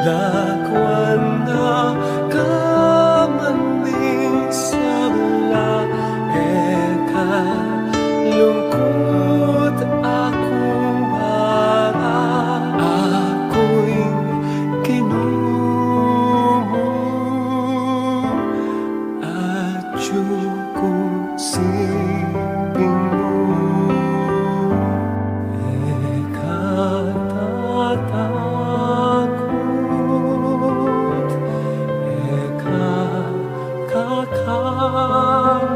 Lakwan na kamaning sabla, eka lungkot akong bara, ako'y kinumo at yung siping mo. Eka tatakot, eka kakarog,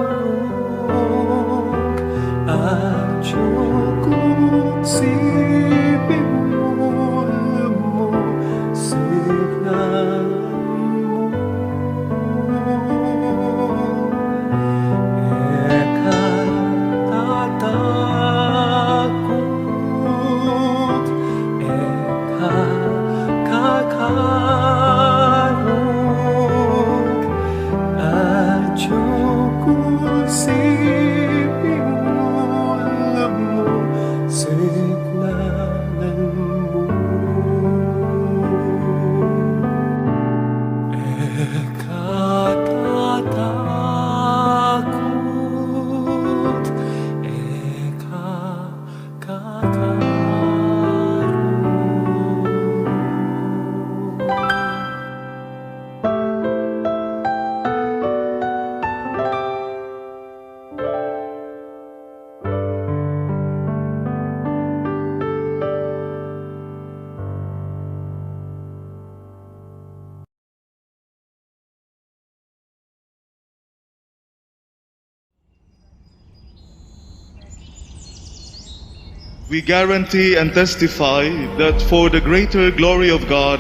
at yung siping mo, alam mo, signan mo. Eka tatakot, eka kakarog, at yung siping mo, alam mo, signalan mo. Eka tatakot, eka kakarog. We guarantee and testify that for the greater glory of God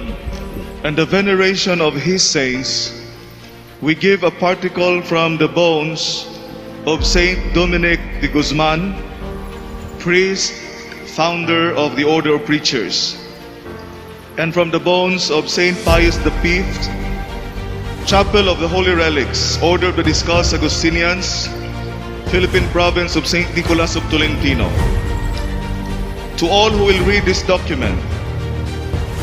and the veneration of His saints, we give a particle from the bones of Saint Dominic de Guzman, priest, founder of the Order of Preachers, and from the bones of Saint Pius V, Chapel of the Holy Relics, Order of the Discalced Augustinians, Philippine Province of Saint Nicholas of Tolentino. To all who will read this document,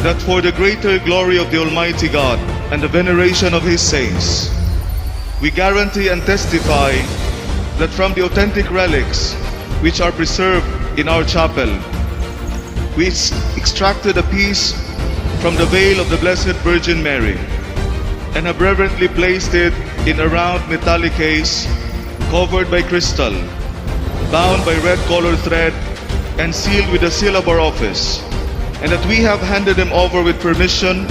that for the greater glory of the Almighty God and the veneration of His saints, we guarantee and testify that from the authentic relics which are preserved in our chapel, we extracted a piece from the veil of the Blessed Virgin Mary and have reverently placed it in a round metallic case covered by crystal, bound by red colored thread, and sealed with the seal of our office, and that we have handed them over with permission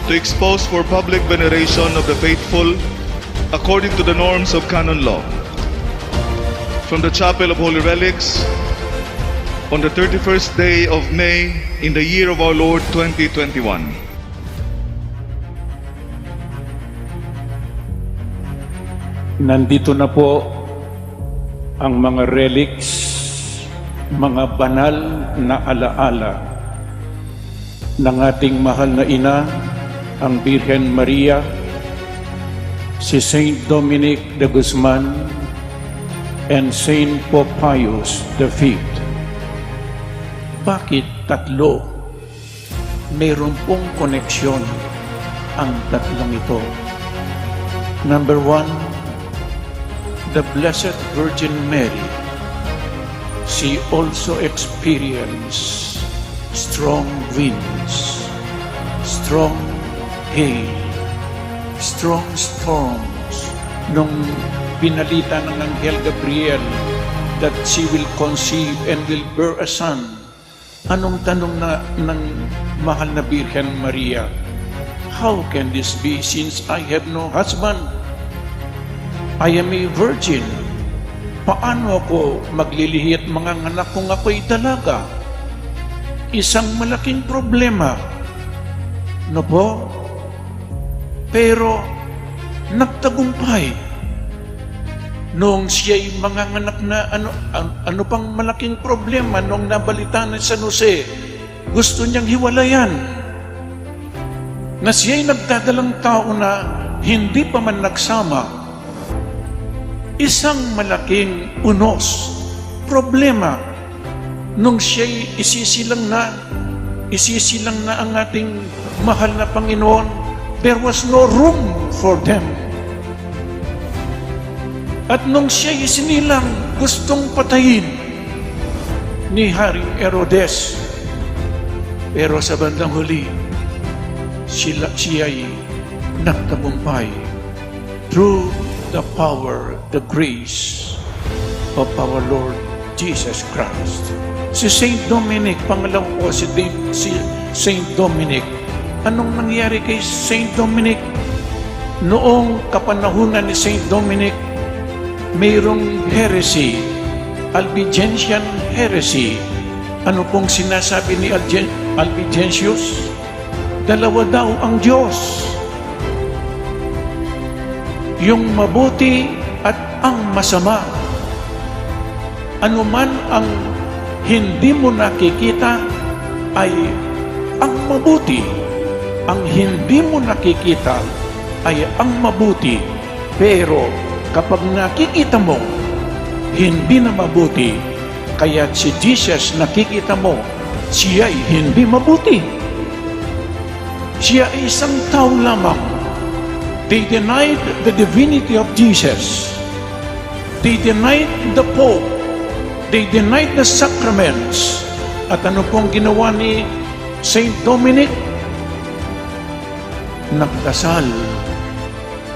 to expose for public veneration of the faithful according to the norms of canon law. From the Chapel of Holy Relics, on the 31st day of May in the year of our Lord 2021. Nandito na po ang mga relics, mga banal na alaala ng ating mahal na ina, ang Birhen Maria, si Saint Dominic de Guzman, and Saint Pope Pius V. Bakit tatlo? Mayroon pong koneksyon ang tatlong ito. Number one, the Blessed Virgin Mary. She also experienced strong winds, strong hail, strong storms nung pinalita ng Anghel Gabriel that she will conceive and will bear a son. Anong tanong na ng mahal na Birhen Maria? How can this be since I have no husband? I am a virgin. Paano ako maglilihi at mga anak kung ako'y dalaga? Isang malaking problema. No po? Pero nagtagumpay. Noong siya'y manganganak na ano pang malaking problema noong nabalita ni San Jose, gusto niyang hiwalayan. Na siya'y nagdadalang tao na hindi pa man nagsama. Isang malaking unos, problema, nung siya'y isisilang na ang ating mahal na Panginoon, there was no room for them. At nung siya'y sinilang gustong patayin ni Haring Herodes, pero sa bandang huli, siya'y nagtagumpay through the power, the grace of our Lord Jesus Christ. Si Saint Dominic, pangalawa ko si Saint Dominic. Anong nangyari kay Saint Dominic? Noong kapanahunan ni Saint Dominic, mayroong heresy, Albigensian heresy. Ano pong sinasabi ni Albigensius? Dalawa daw ang Diyos. Yung mabuti at ang masama. Ano man ang hindi mo nakikita ay ang mabuti. Ang hindi mo nakikita ay ang mabuti. Pero kapag nakikita mo, hindi na mabuti, kaya si Jesus nakikita mo, siya ay hindi mabuti. Siya ay isang tao lamang. They denied the divinity of Jesus. They denied the Pope. They denied the sacraments. At ano pong ginawa ni Saint Dominic? Nagdasal.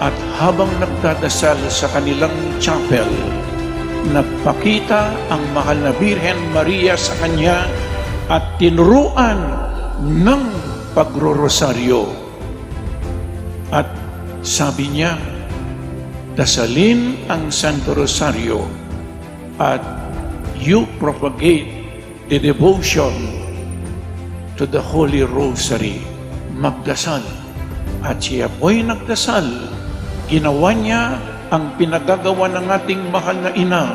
At habang nagdadasal sa kanilang chapel, nagpakita ang mahal na Birhen Maria sa kanya at tinuruan ng pagrorosaryo. At sabi niya, dasalin ang Santo Rosario at you propagate the devotion to the Holy Rosary. Magdasal. At siya po'y nagdasal. Ginawa niya ang pinagagawa ng ating mahal na ina.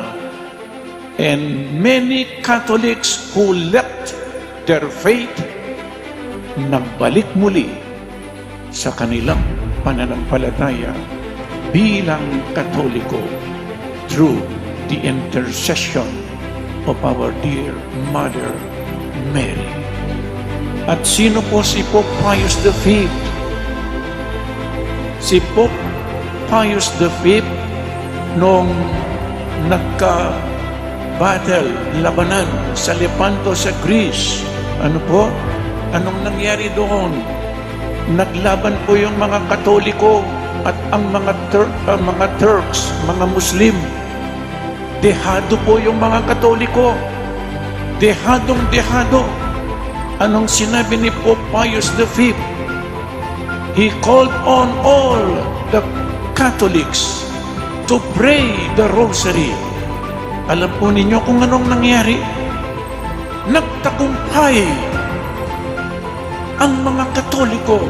And many Catholics who left their faith, nagbalik muli sa kanilang pananampalataya bilang Katoliko through the intercession of our dear Mother Mary. At sino po si Pope Pius V? Si Pope Pius V noong nagka-battle, labanan sa Lepanto sa Greece. Ano po? Anong nangyari doon? Naglaban po yung mga Katoliko at ang mga Turks, mga Muslim. Dehado po yung mga Katoliko. Dehadong-dehado. Anong sinabi ni Pope Pius V? He called on all the Catholics to pray the Rosary. Alam po ninyo kung anong nangyari? Nagtagumpay ang mga Katoliko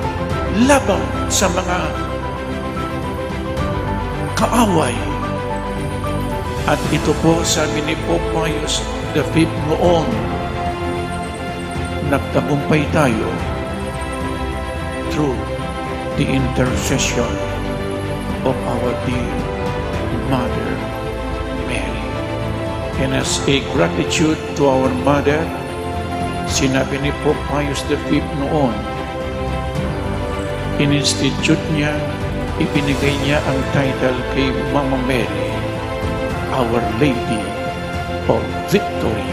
laban sa mga kaaway. At ito po, sabi ni Pope Pius V noon, nagtagumpay tayo through the intercession of our dear Mother Mary. And as a gratitude to our Mother, sinabi ni Pope Pius V noon, in-institute niya, ibinigay niya ang title kay Mama Mary, Our Lady of Victory.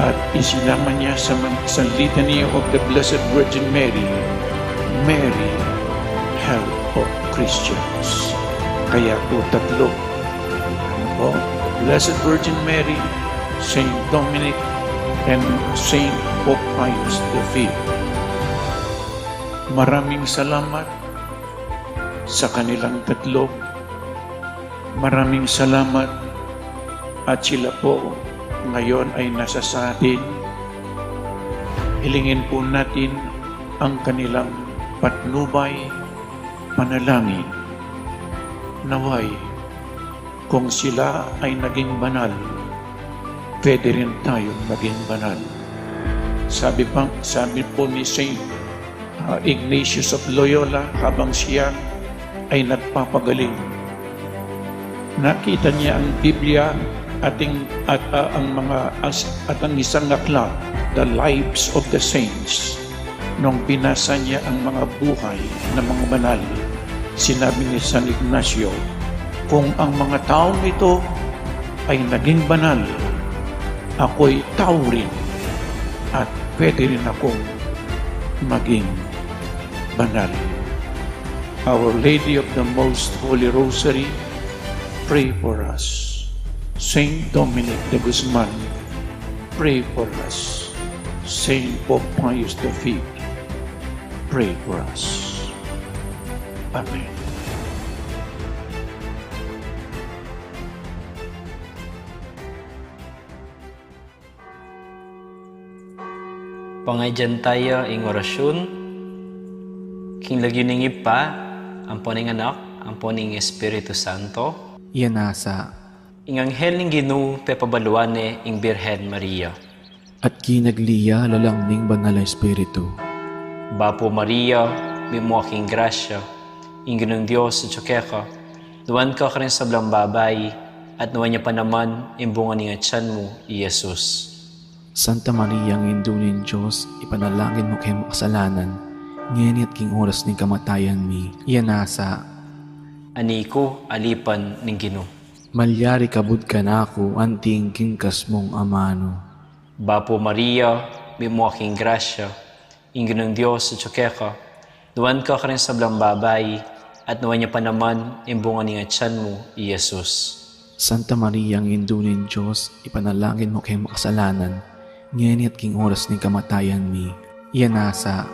At isinama niya sa Litany of the Blessed Virgin Mary, Mary, Help of Christians. Kaya po tatlo. Ano po? Blessed Virgin Mary, Saint Dominic, and Saint Pope Pius V. Maraming salamat sa kanilang tatlo. Maraming salamat at sila po ngayon ay nasa sa atin. Hilingin po natin ang kanilang patnubay, panalangin. Naway, kung sila ay naging banal, pwede rin tayong maging banal. Sabi po ni Saint Ignatius of Loyola habang siya ay nagpapagaling. Nakita niya ang Biblia at ang isang aklat, The Lives of the Saints. Nung binasa niya ang mga buhay ng mga banal, sinabi ni San Ignacio, kung ang mga taong ito ay naging banal, ako'y tao rin at pwede rin akong maging banal. Our Lady of the Most Holy Rosary, pray for us. Saint Dominic de Guzman, pray for us. Saint Pope Pius V, pray for us. Amen. Pangayjan tayo ing orasyon, king lagyo ning ipa, ang poning anak, ang poning Espiritu Santo, Yanasa, ing anghel ning Ginoo pepabaluane ing Birhen Maria. at kinagliya lalang ning banal na Espiritu. Bapo Maria, mimo aking grasya, ing Ginoong Diyos at tsukeka, nuwan ka rin sa blang babay, at nuwan niya pa naman imbungan ning atyan mo, Jesus. Santa Maria, ang indunin Diyos, ipanalangin mo kayo makasalanan, ngayon at king oras ning kamatayan mi. Yanasa, Aniko, alipan ning Ginoo. malyari kabud ka na ako, anting kingkas mong amano. Bapo Maria, mimo aking grasya, ing Ginoong Diyos at tsukeka, nuwan ka rin sa blang babay, at nuwan niya pa naman imbungan ning atyan mo, Jesus. Santa Maria, ang indunin Diyos, ipanalangin mo kayo makasalanan, ngayon at king oras ning kamatayan mi. Yanasa,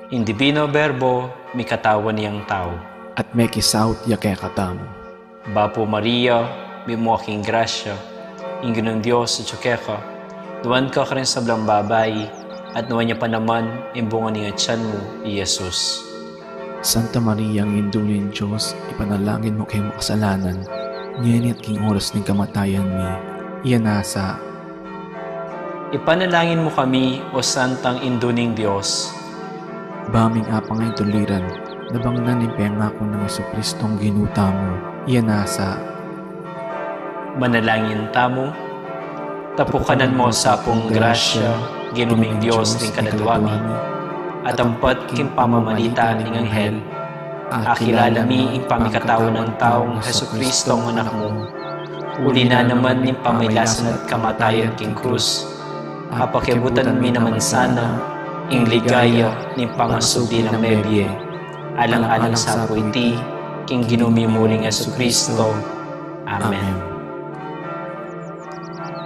In Divino Verbo, may katawan niyang tao. at may kisaut ya kaya katamo. Bapo Maria, mimo aking grasya, ing Ginoong Diyos at tsukeka, nuwan ka rin sa blang babay, at nuwan niya pa naman imbungan ning atyan mo, Jesus. Santa Maria, ang indunin Diyos, ipanalangin mo kayo makasalanan, ngayon at king oras ning kamatayan mi. Yanasa, Ipanalangin mo kami, o Santang Induning Diyos, baming apang ngayon tuliran, nabangnan ni pengako ng Jesucristong ginuta mo. Yanasa, manalangin tamo, tapukanan mo sa apong grasya, ginuming Diyos ning kadadwami, at ampat king pamamalita ning anghel, akilala mi ing pamikatawan ng taong Jesucristo ang anak mo, uli na naman ning pamailasan at kamatayan king krus, apakibutan mi naman sana, ing ligaya ning pangasubli ng mebye, alang-alang sa iti, king ginumimuling Jesucristo. Amen.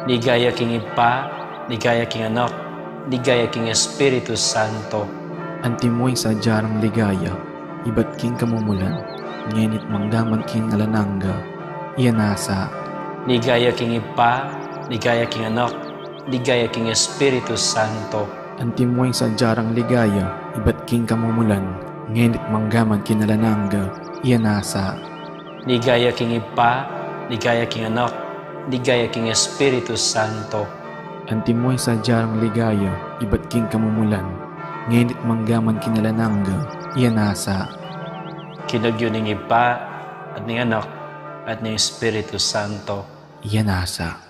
Ligaya king Ipa, ligaya king Anak, ligaya king Espiritu Santo. antimoy sa jarang ligaya, iba't king kamumulan, ngayon at mangdaman king alananga. Yanasa, Ligaya king Ipa, ligaya king Anak, ligaya king Espiritu Santo. antimoy sa jarang ligaya, iba't king kamumulan, ngayon at manggaman king alananga. Yanasa, Ligaya king Ipa, ligaya king Anak, ligaya king Espiritu Santo. antimoy sa jarang ligaya, iba't king kamumulan, ngayon at manggaman king alananga. Yanasa, Kinagyo ning Ipa, at ning Anak, at ning Espiritu Santo. Yanasa.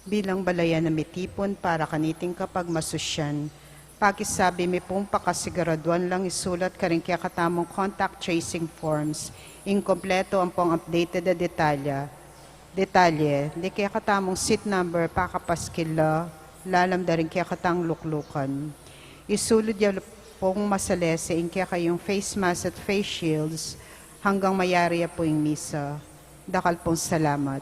Bilang balayan na mitipon para kaniting kapag masusyan, pakisabi mi pong pakasiguraduan lang isulat ka rin kaya katamong contact tracing forms, inkompleto ang pong updated na detalye, di kaya katamong seat number pakapaskila, lalamda rin kaya katang luklukan. Isulod yan pong masalese, in kaya kayong face mask at face shields, hanggang mayari po yung misa. Dakal pong salamat.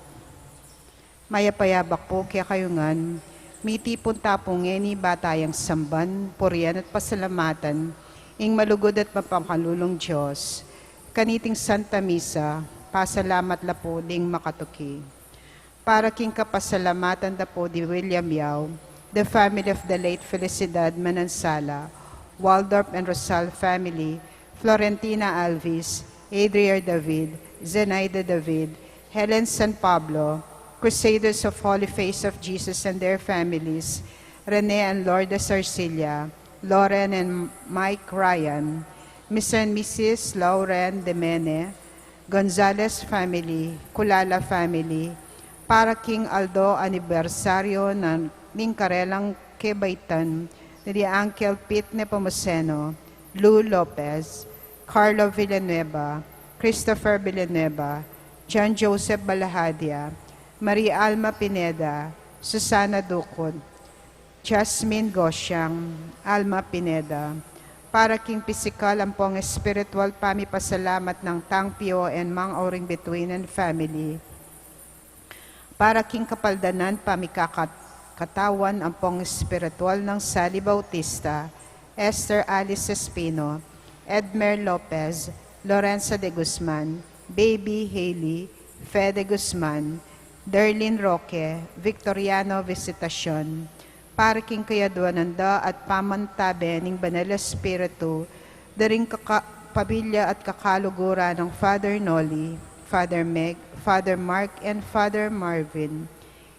Mayapayabak po kaya kayo ngan, mitipon tapong ngeni batayang samban, purian at pasalamatan, ing malugod at mapangkalulong Diyos, kaniting Santa Misa, pasalamat la po ding makatuki. Para king kapasalamatan da po di William Yao, the family of the late Felicidad Manansala, Waldorf and Rosal family, Florentina Alvis, Adria David, Zenaida David, Helen San Pablo, Crusaders of Holy Face of Jesus and their families, Rene and Lourdes Arcilia, Lauren and Mike Ryan, Mr. and Mrs. Lauren Demene, Gonzales family, Kulala family, para King Aldo anibersaryo ng Karelang Kebaitan, ni Uncle Pete Nepomuceno, Lou Lopez, Carlo Villanueva, Christopher Villanueva, John Joseph Balahadia, Maria Alma Pineda, Susana Ducod, Jasmine Gosyang, Alma Pineda, para King Pisikal ang pong spiritual pamipasalamat ng Tangpio and Mang Auring Between and family, para King Kapaldanan pamikakatawan ang pong spiritual ng Sally Bautista, Esther Alice Espino, Edmer Lopez, Lorenza de Guzman, Baby Haley, Fede Guzman, Derlin Roque, Victoriano Visitacion, para King Kayaduananda at pamantabe ng Banal Espiritu, daring pamilya at kakalugura ng Father Nolly, Father Meg, Father Mark, and Father Marvin,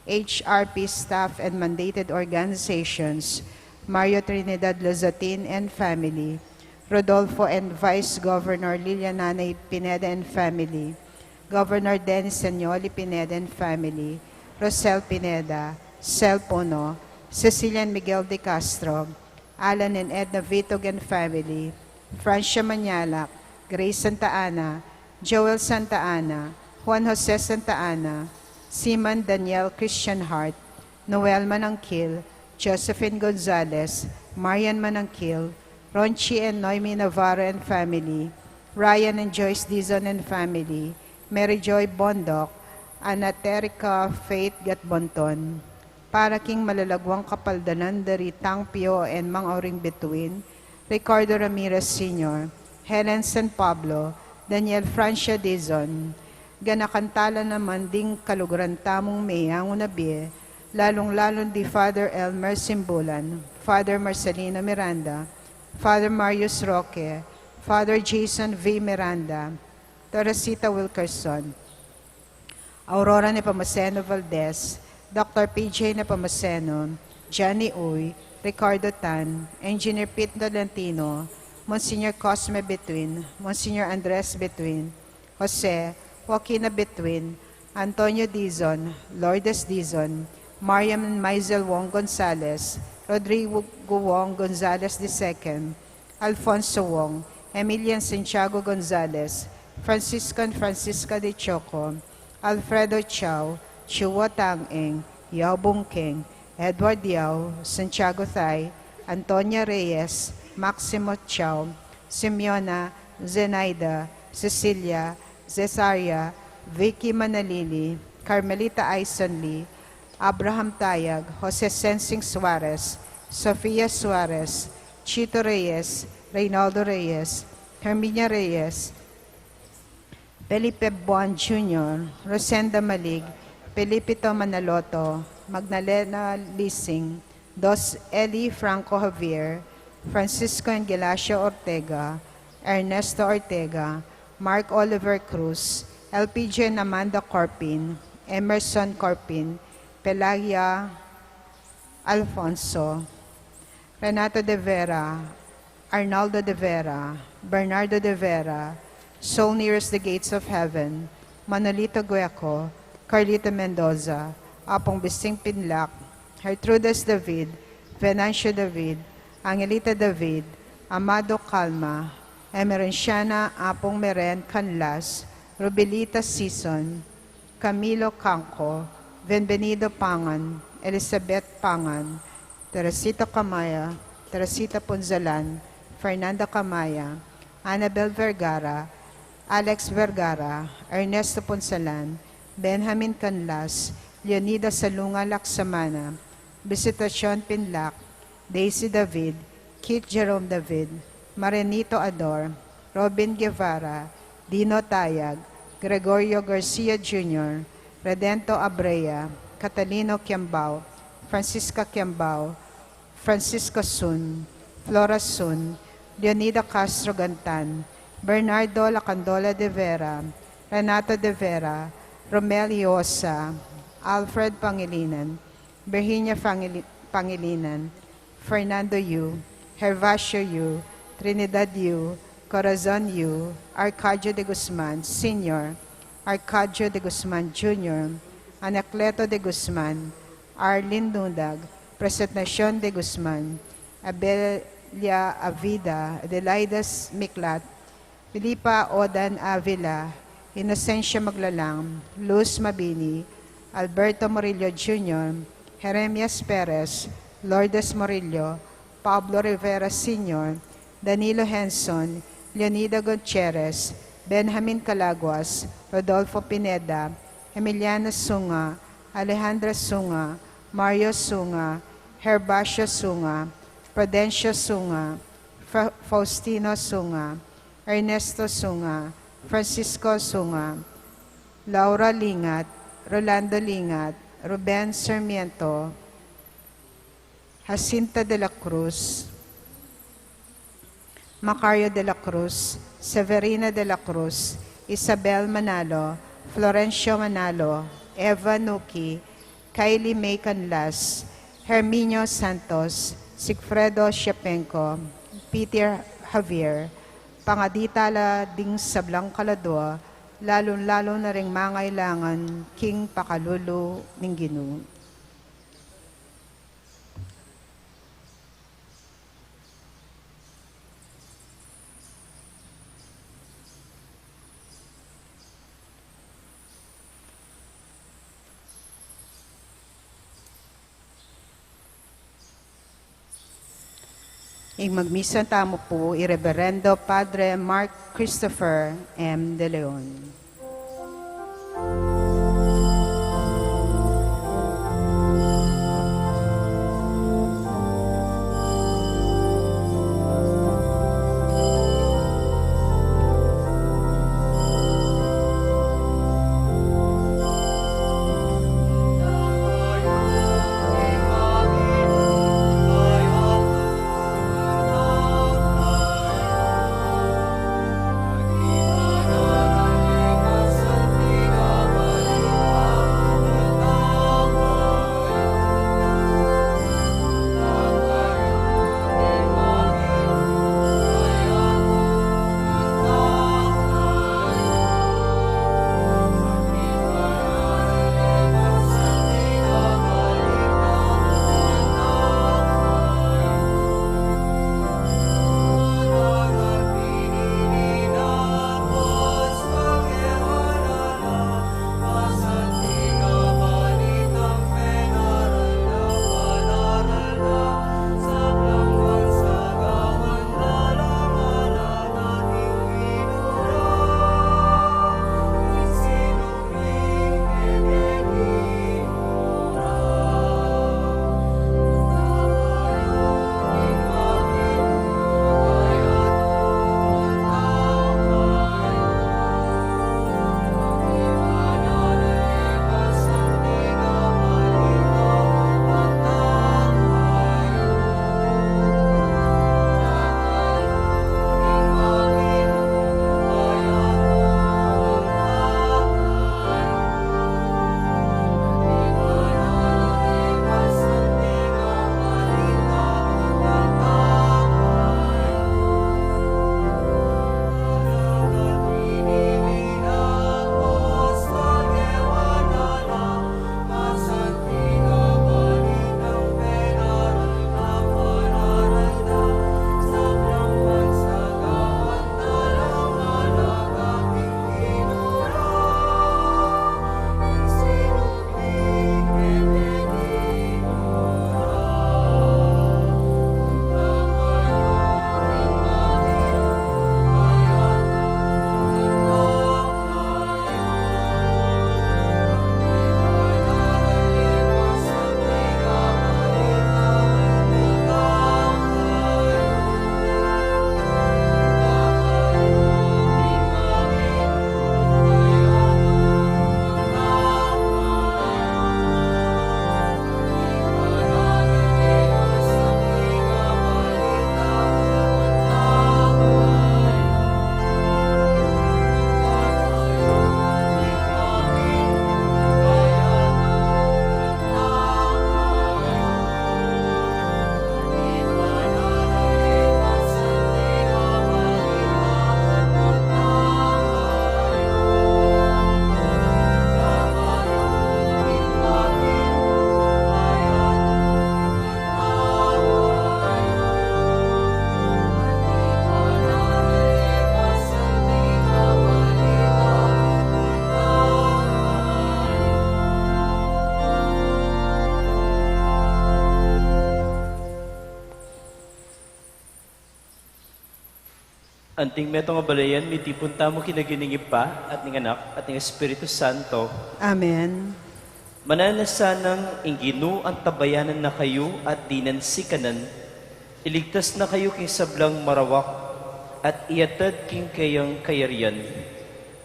HRP staff and mandated organizations, Mario Trinidad Lozatin and family, Rodolfo and Vice Governor Liliananay Pineda and family, Governor Dennis Sanyoli Pineda and family, Rosel Pineda, Sel Puno, Cecilian Miguel de Castro, Alan and Edna Vitog and family, Francia Manyalak, Grace Santa Ana, Joel Santa Ana, Juan Jose Santa Ana, Simon Daniel Christian Hart, Noel Manangkil, Josephine Gonzalez, Marian Manangkil, Ronchi and Noemi Navarro and family, Ryan and Joyce Dizon and family, Mary Joy Bondok, Ana Terica Faith Gatbonton, para King Malalagwang Kapaldanan dari Tangpio and Mang Auring Between, Ricardo Ramirez Sr., Helen San Pablo, Daniel Francia Dizon, ganakantala naman ding kaluguran tamong mayang unabi, lalong-lalong di Father Elmer Simbulan, Father Marcelino Miranda, Father Marius Roque, Father Jason V. Miranda, Teresita Wilkerson, Aurora Nepomuceno Valdez, Dr. PJ Nepomuceno, Johnny Uy, Ricardo Tan, Engineer Pete Dolantino, Monsignor Cosme Between, Monsignor Andres Between, Jose, Joaquina Between, Antonio Dizon, Lourdes Dizon, Mariam Maisel Wong Gonzalez, Rodrigo Wong Gonzalez II, Alfonso Wong, Emilian Santiago Gonzalez, Francisco and Francisca de Choco, Alfredo Chow, Chua Tang-eng, Yao Bungkeng, Edward Yao, Santiago Thay, Antonia Reyes, Maximo Chow, Simeona, Zenaida, Cecilia, Cesaria, Vicky Manalili, Carmelita Aison Lee, Abraham Tayag, Jose Sensing Suarez, Sofia Suarez, Chito Reyes, Reynaldo Reyes, Herminia Reyes, Felipe Buan Jr., Rosenda Malig, Felipito Manaloto, Magdalena Lising, Dos Eli Franco Javier, Francisco Angelacio Ortega, Ernesto Ortega, Mark Oliver Cruz, LPJ Amanda Corpin, Emerson Corpin, Pelagia Alfonso, Renato de Vera, Arnaldo de Vera, Bernardo de Vera, Soul Nearest the Gates of Heaven, Manolito Gueco, Carlita Mendoza, Apong Bising Pinlac, Gertrudes David, Venancio David, Angelita David, Amado Calma, Emerenciana Apong Meren Canlas, Rubelita Sison, Camilo Canco, Benvenido Pangan, Elizabeth Pangan, Teresita Camaya, Teresita Punzalan, Fernanda Camaya, Annabel Vergara, Alex Vergara, Ernesto Punzalan, Benjamin Canlas, Leonida Salunga Laksamana, Visitacion Pinlac, Daisy David, Keith Jerome David, Marenito Ador, Robin Guevara, Dino Tayag, Gregorio Garcia Jr., Redento Abrea, Catalino Quiambao, Francisca Quiambao, Francisco Sun, Flora Sun, Leonida Castro Gantan, Bernardo Lacandola de Vera, Renato de Vera, Romel Iosa, Alfred Pangilinan, Virginia Pangilinan, Fernando Yu, Hervacio Yu, Trinidad Yu, Corazon Yu, Arcadio de Guzman Sr., Arcadio de Guzman Jr., Anacleto de Guzman, Arlene Lundag, Presentacion de Guzman, Abelia Avida, Adelaidas Miklat, Filipa Odan Avila, Inocencia Maglalang, Luz Mabini, Alberto Morillo Jr., Jeremias Perez, Lourdes Morillo, Pablo Rivera Sr., Danilo Henson, Leonida Gutierrez, Benjamin Calaguas, Rodolfo Pineda, Emiliano Sunga, Alejandra Sunga, Mario Sunga, Herbacio Sunga, Prudencio Sunga, Faustino Sunga, Ernesto Sunga, Francisco Sunga, Laura Lingat, Rolando Lingat, Ruben Sarmiento, Jacinta de la Cruz, Macario de la Cruz, Severina de la Cruz, Isabel Manalo, Florencio Manalo, Eva Nuki, Kylie May Canlas, Herminio Santos, Sigfredo Shepenko, Peter Javier, pangaditala ding sablang kaladwa, lalo-lalo na ring mangailangan king pakalulu ning Ginoo. Ing magmisa tamo po, Ireverendo Padre Mark Christopher M. De Leon. Santiga Anting metong abalayan, miti punta mo kinaginingip pa at ng anak at ng Espiritu Santo. Amen. Mananasanang inginu ang tabayanan na kayo at dinansikanan. Iligtas na kayo king sablang marawak at iatad king kayang kayarian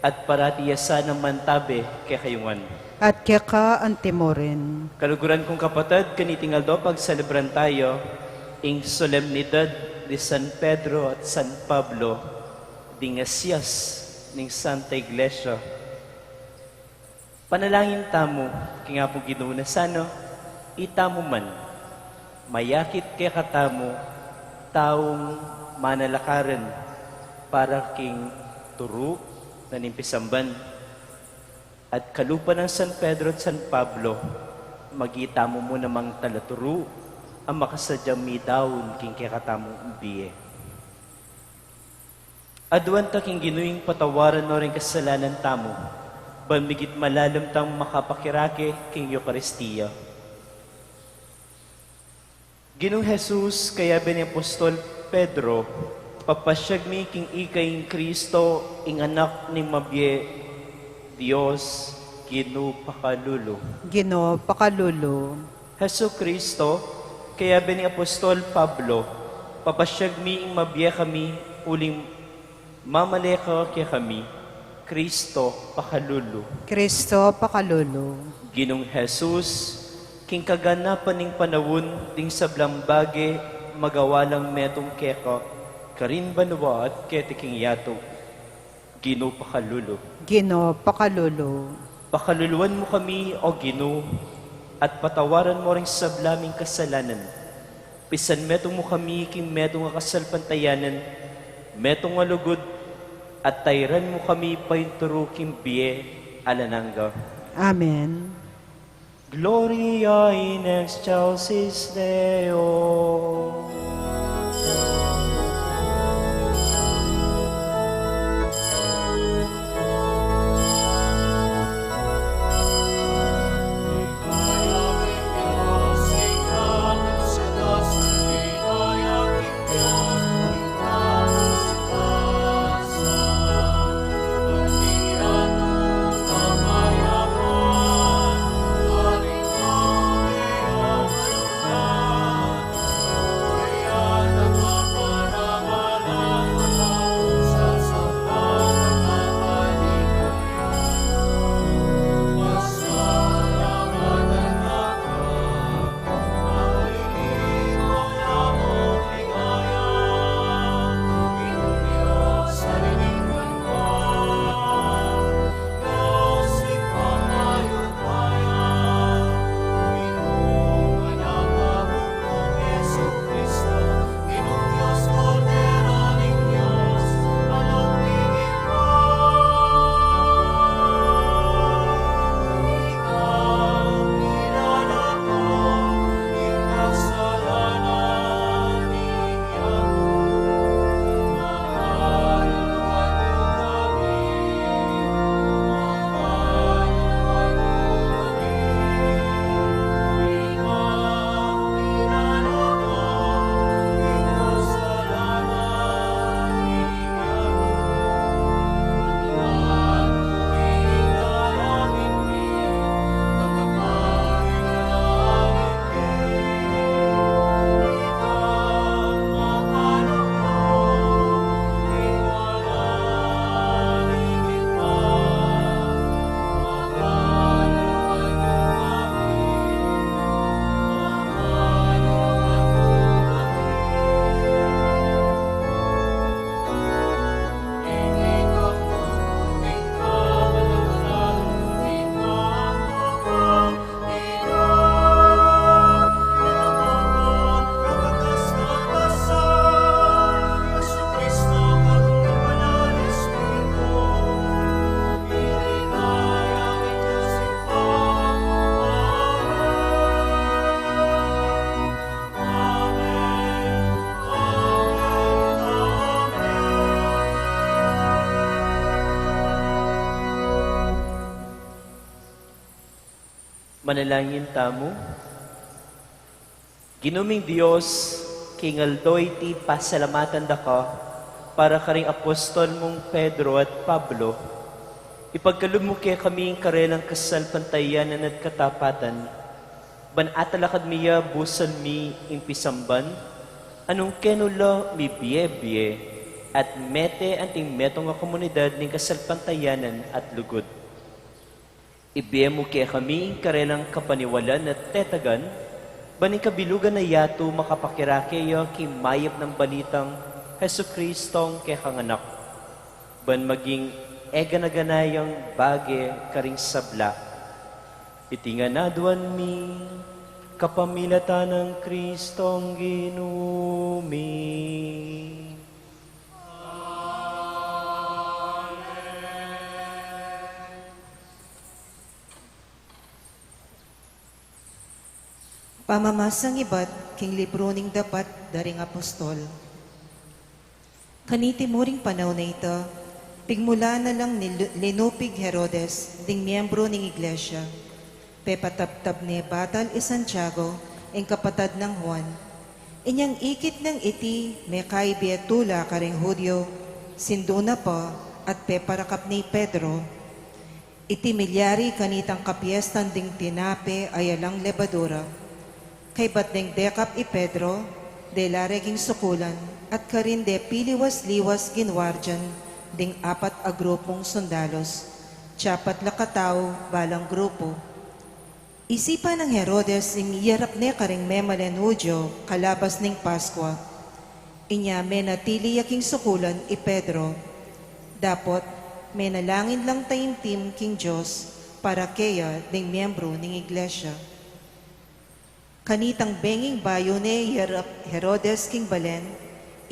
at paratiyasan ng mantabe kay kayungan. At kaya ka ang timorin. Kaluguran kong kapatid, kanitingal do pagselebran tayo ing solemnidad de San Pedro at San Pablo dingasiyas ning Santa Iglesia. Panalangin tamo, kaya po ginuna sano, itamo man, mayakit kaya katamo, taong manalakaran para king turu na nimpisamban. At kalupa ng San Pedro at San Pablo, magitamo mo namang talaturu, ang makasadyang midaon king kakatamong ubiye. Aduan ta king ginuing patawaran no rin kasalanan tamo, bamigit malalim tang makapakirake king Eucharistia. Ginong Jesus, kaya ni Apostol Pedro, papasyag mi king ikay Kristo, ing anak ni Mabye, Dios, Gino Pakalulu. Ginoo Pakalulu. Heso Kristo, kaya ni Apostol Pablo, papasyag mi ing mabye kami, uling mamaleka kaya kami, Kristo Pakalulu. Kristo Pakalulu. Ginong Jesus, king kaganapan ning panawon, ding sablang bage, magawalang metong keka, karin banwa at ketiking yato, Gino Pakalulu. Ginoo Pakalulu. Pakaluluan mo kami, o Gino, at patawaran mo rin sablaming kasalanan. Pisan metong mo kami, king metong akasalpantayanan, metong alugod, at tayran mo kami painturo king biye alananga. Amen. Gloria in excelsis Deo. Manalangin tamo. Ginuming Dios, kingaldoy ti pasalamatan da ka, para karing apostol mong Pedro at Pablo, ipagkalum mo kaya kami karelang kasal pantayanan at katapatan, ban atalakad miya busal mi impisamban, anong kenula mi biye at mete anting metong nga komunidad ng kasal pantayanan at lugod. Ibiye mo kaya kami karelang kapaniwalan at tetagan, baning kabilugan na yato makapakirakeyo kimayap ng balitang Hesu Kristong kekanganak. Ban maging eganaganayang bage karing sabla. Itinganaduan mi kapamilatan ng Kristong ginumi. Pamamasang ibat, king libro ning dapat daring apostol. Kaniti muring panahon na ito, pigmula na lang ni linupig Herodes, ding miyembro ning iglesia. Pepataptab ni Batal i Santiago, ang kapatad ng Juan. Inyang ikit ng iti, may kaibiatula karing Hudyo, sinduna pa, at peparakap ni Pedro. Iti milyari kanitang kapiestan ding tinape ayalang lebadura. Kay bateng dekap i Pedro, de lareging sukulan, at karin de piliwas-liwas ginwardyan, ding apat a grupong sundalos, tiyapat lakataw balang grupo. Isipan ng Herodes ing iyarap ne karing memalen Hudyo, kalabas ning Paskwa. Inya menatili yaking sukulan i Pedro. Dapot, menalangin lang taimtim king Diyos, para kaya ding miyembro ning iglesia. Kanitang benging bayo ni Herodes king Balen,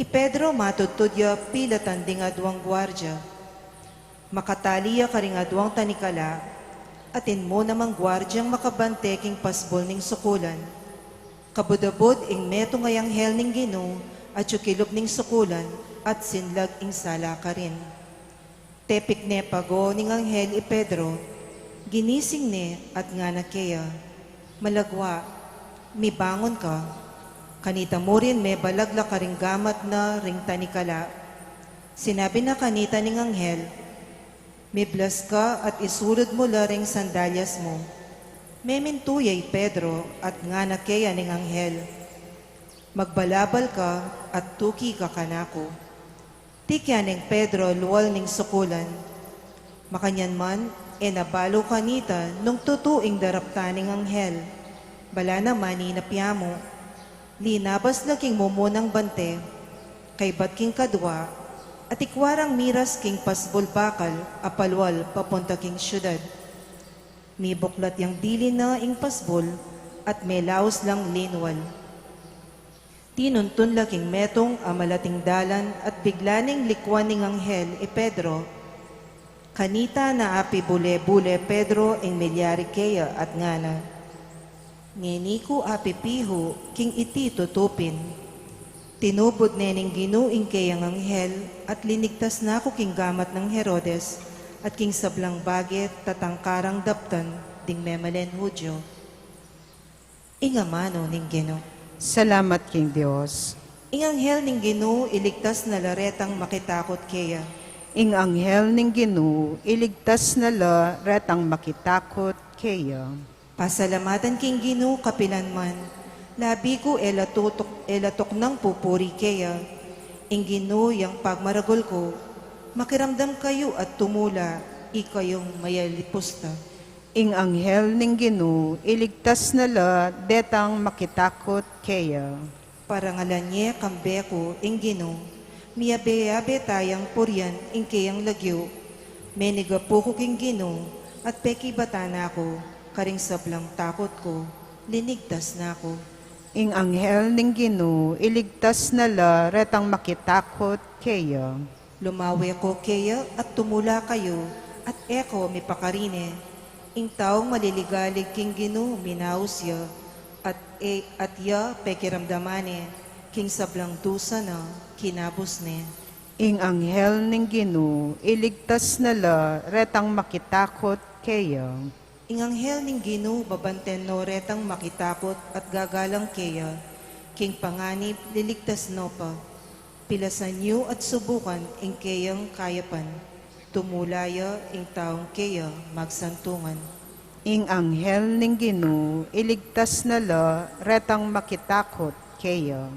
i Pedro matutudya pilatan ding adwang gwardya. Makataliya karing adwang tanikala, atin mo namang gwardyang makabante king pasbol ning sukulan. Kabudabod ing meto ngayang hel ning Ginoo, at yukilop ning sukulan, at sinlag ing sala ka rin. Tepik ne pago ning anghel i Pedro, ginising ne at nga na kaya, malagwa, mibangon ka, kanita mo rin may balagla ka ring gamat na ring tanikala. Sinabi na kanita ning anghel, miblas ka at isulod mo la ring sandalyas mo. Memintuyay Pedro at nga na kaya ning anghel. Magbalabal ka at tuki ka kanako. Tikya ning Pedro luwal ning sukulan. Makanyan man, nabalo kanita nung tutuing darapta ning anghel. Bala naman inapyamo, linabas na king mumunang bante, kay bat king kadwa, at ikwarang miras king pasbol bakal, apalwal papunta king syudad. Mibuklat yang dili na ing pasbol, at may laos lang linwal. Tinuntun la king metong amalating dalan, at biglaning likwan ning anghel e Pedro. Kanita na api bule-bule Pedro ing milyari kaya at ngana. Ngeniko apipiho, king iti tutupin. Tinubod nening ginuing kayang anghel, at linigtas na ako king gamat ng Herodes, at king sablang baget tatangkarang daptan, ding memalen Hudyo. Ingamano ning Ginoo. Salamat king Dios. Ing anghel ning Ginoo iligtas na laretang makitakot kaya. Ing anghel ning Ginoo iligtas na la retang makitakot kaya. Pasalamatan king Ginoo kapilanman, labi ko elatok ng pupuri kaya. Ing Ginoo yang pagmaragol ko, makiramdam kayo at tumula, ikayong mayalipusta. Ing anghel ning Ginoo iligtas na la detang makitakot kaya. Parangalan niya kambeko ing Ginoo, miyabe-yabe tayang puryan ing kayang lagyo. Menigapo ko king Ginoo, at peki batana ko, karing sablang takot ko, linigtas na ako. Ing anghel ning Ginoo iligtas na la retang makitakot kaya. Lumawi ko kaya at tumula kayo, at eko mipakarine. Ing taong maliligalig king Ginoo minaus ya, at ya pekiramdamane, king sablang dusa na kinabos ne. Ing anghel ning Ginoo iligtas na la retang makitakot kaya. Ing anghel ning Ginoo babanten no retang makitakot at gagalang kaya, king panganib liligtas no pa. pilasan niyo at subukan ing kayang kayapan. Tumulaya ing taong kaya magsantungan. Ing anghel ning Ginoo, iligtas na la, retang makitakot kaya.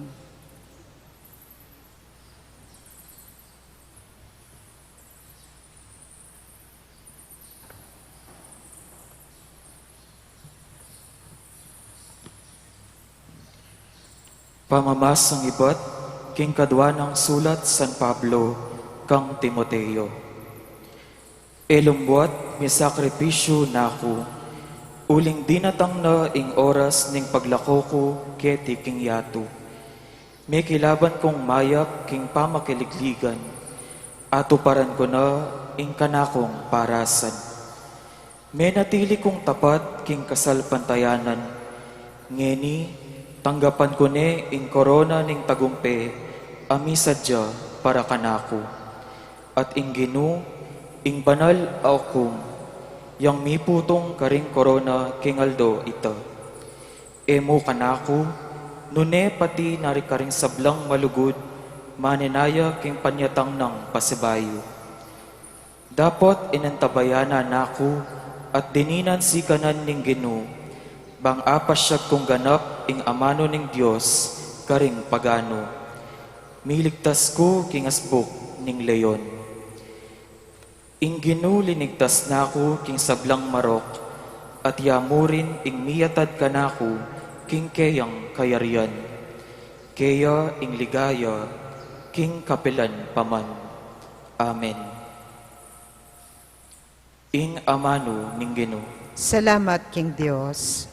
Pamamasang ibat, king kadwa ng sulat San Pablo, kang Timoteo. Elumbuat, may sakripisyo na ako, uling dinatang na ing oras ning paglako ko keti king yato. May kilaban kong mayak king pamakiligligan, atuparan ko na ing kanakong parasan. May natili kong tapat king kasalpantayanan, ngeni tanggapan ko ne ing korona ning tagumpe, amisadya para kanako. At ing Ginoo, ing banal aukum, yang miputong karing korona king aldo ita. Emo kanako, nune pati narikaring sablang malugod, maninaya king panyatang ng pasibayo. Dapat inantabayana nako, at dininan si kanan ning Ginoo, bang apasyag kong ganap ing amano ning Dios karing pagano. Miligtas ko king asbok ning leyon. Ing Ginoo linigtas nako king sablang marok, at yamurin ing miyatad kanako king kayang kayarian. Kaya ing ligaya king kapilan paman. Amen. Ing amano ning Ginoo. Salamat king Dios.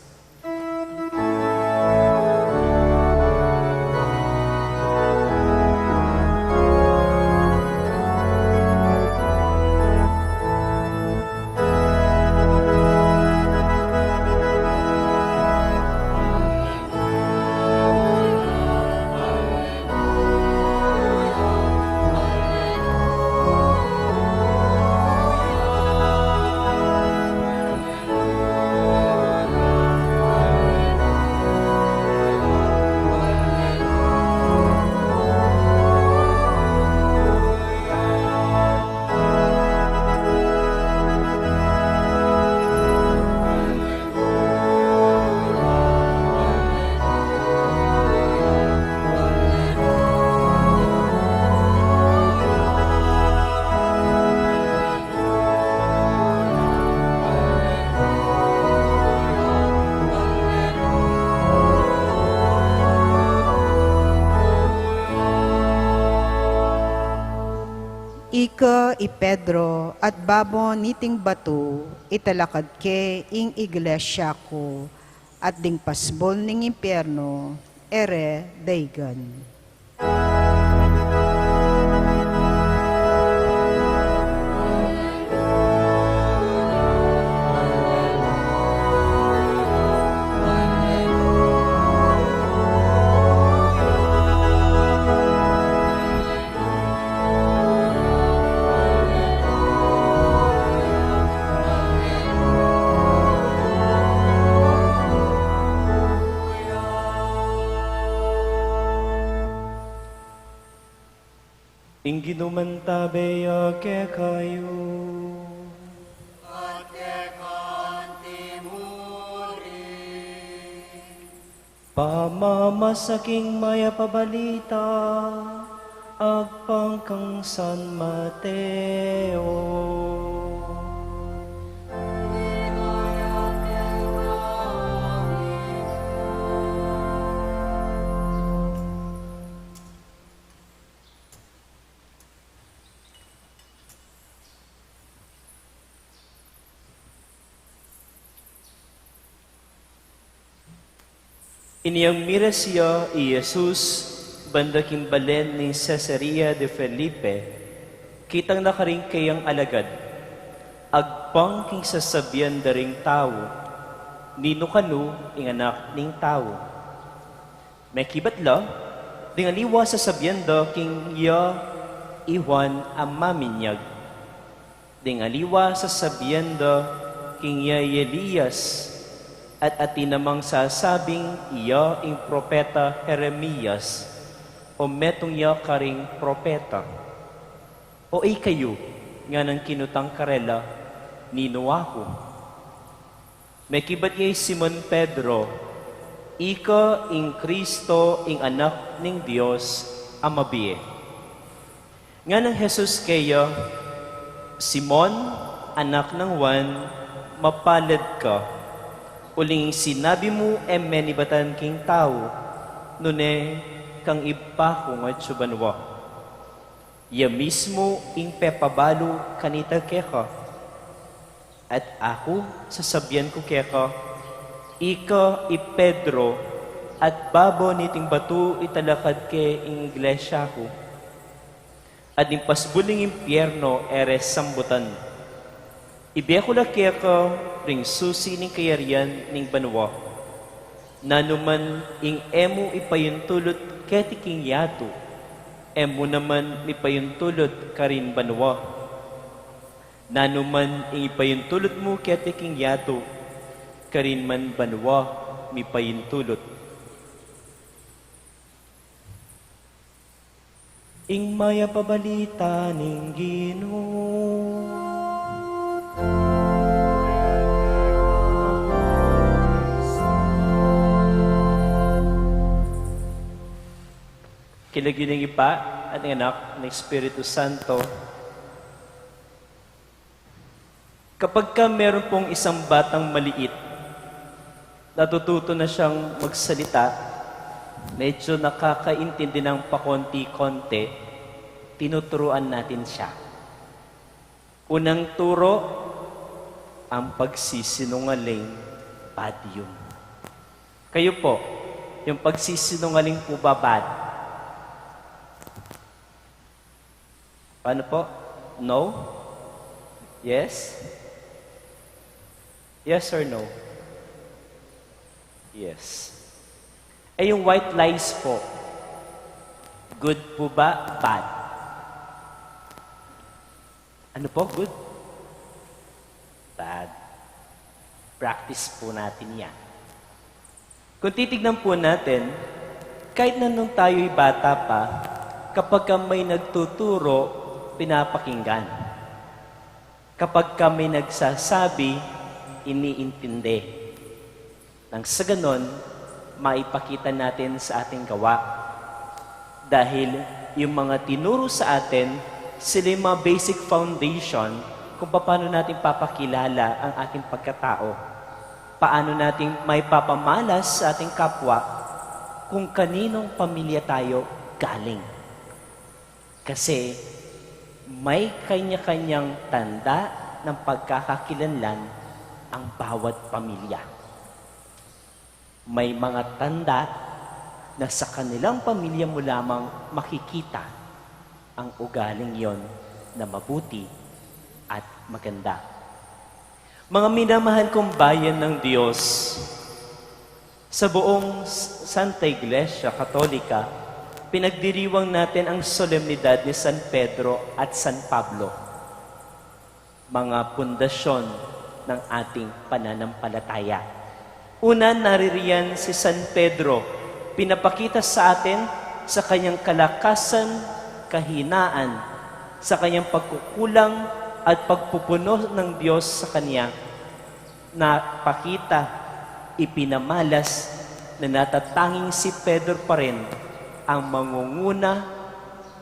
Ika i Pedro at babo niting batu, italakad ke ing iglesia ko, at ding pasbol ning impyerno, ere daygan. Ingginuman tabeya ke kayo. At kekantimuri. Pamamasaking maya pabalita, agpang kang San Mateo. Iniyang mira siya i Jesus, banda kimbalen ni Cesarea de Felipe, kitang nakaring kayang alagad, agpang king sasabian daring tao, nino kanu ing anak ning tao. May kibatla, dingaliwa sasabian da king ya Iwan ang maminyag. Dingaliwa sasabian da king ya Elias, at atinamang sasabing iya ing propeta Jeremias, o metong ya karing propeta, o ay kayo nga ng kinutang karela ni Noako. May kibat niya Simon Pedro, ika ing Kristo ing anak ning Dios amabiye. Nga ng Jesus kaya, Simon, anak ng Juan, mapalad ka. Uling sinabi mo menibatan king tao, nune kang iba kong at subanwa. Ya mismo ing pepabalo kanita keka. At ako sasabihan ko keka, ika i Pedro at babo niting batu italakad ke ing iglesia ko. At ing pasbuling impyerno eres sambutan. Ibekula keka ring susi ning kayarian ning banwa. Nanuman ing emo ipayuntulot ketiking yato, emo naman ipayuntulot karin banwa. Nanuman ing ipayuntulot mo ketiking yato, karin man banwa mipayuntulot. Ing maya pabalita ning Ginoo. Kilagiling ipa at ng anak ng Espiritu Santo. Kapag ka meron pong isang batang maliit, natututo na siyang magsalita, medyo nakakaintindi ng pakonti-konti, tinuturuan natin siya. Unang turo, ang pagsisinungaling, bad yun. Kayo po, yung pagsisinungaling po ba bad? Paano po? No? Yes? Yes or no? Yes. Eh yung white lies po, good po ba? Bad? Ano po? Good? Bad. Practice po natin yan. Kung titignan po natin, kahit na nung tayo'y bata pa, kapag may nagtuturo, pinapakinggan. Kapag kami nagsasabi, iniintindi. Nang sa ganon, maipakita natin sa ating gawa. Dahil yung mga tinuro sa atin, sila yung mga basic foundation kung paano natin papakilala ang ating pagkatao. Paano natin may papamalas sa ating kapwa kung kaninong pamilya tayo galing. Kasi may kanya-kanyang tanda ng pagkakakilanlan ang bawat pamilya. May mga tanda na sa kanilang pamilya mo lamang makikita ang ugaling yon na mabuti at maganda. Mga minamahal kong bayan ng Diyos, sa buong Santa Iglesia Katolika, pinagdiriwang natin ang solemnidad ni San Pedro at San Pablo, mga pundasyon ng ating pananampalataya. Una, naririyan si San Pedro, pinapakita sa atin sa kanyang kalakasan, kahinaan, sa kanyang pagkukulang at pagpupuno ng Diyos sa kanya, na pakita, ipinamalas na natatanging si Pedro pa rin ang mangunguna,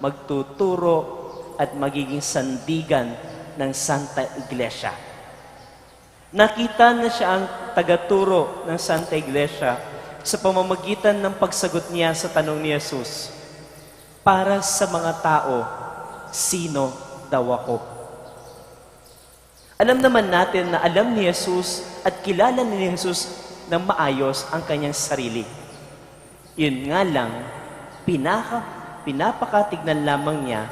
magtuturo at magiging sandigan ng Santa Iglesia. Nakita na siya ang tagaturo ng Santa Iglesia sa pamamagitan ng pagsagot niya sa tanong ni Jesus, para sa mga tao, sino daw ako? Alam naman natin na alam ni Jesus at kilala ni Jesus ng maayos ang kanyang sarili. Yun nga lang, pinapakatignan lamang niya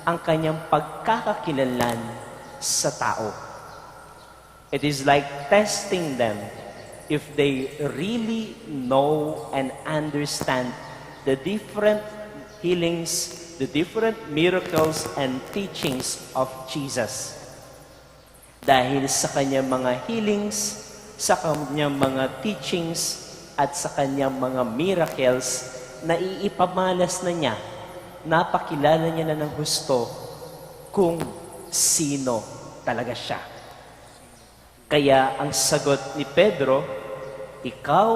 ang kanyang pagkakakilanlan sa tao. It is like testing them if they really know and understand the different healings, the different miracles and teachings of Jesus. Dahil sa kanyang mga healings, sa kanyang mga teachings, at sa kanyang mga miracles, naiipamalas na niya, napakilala niya na ng husto kung sino talaga siya. Kaya ang sagot ni Pedro, ikaw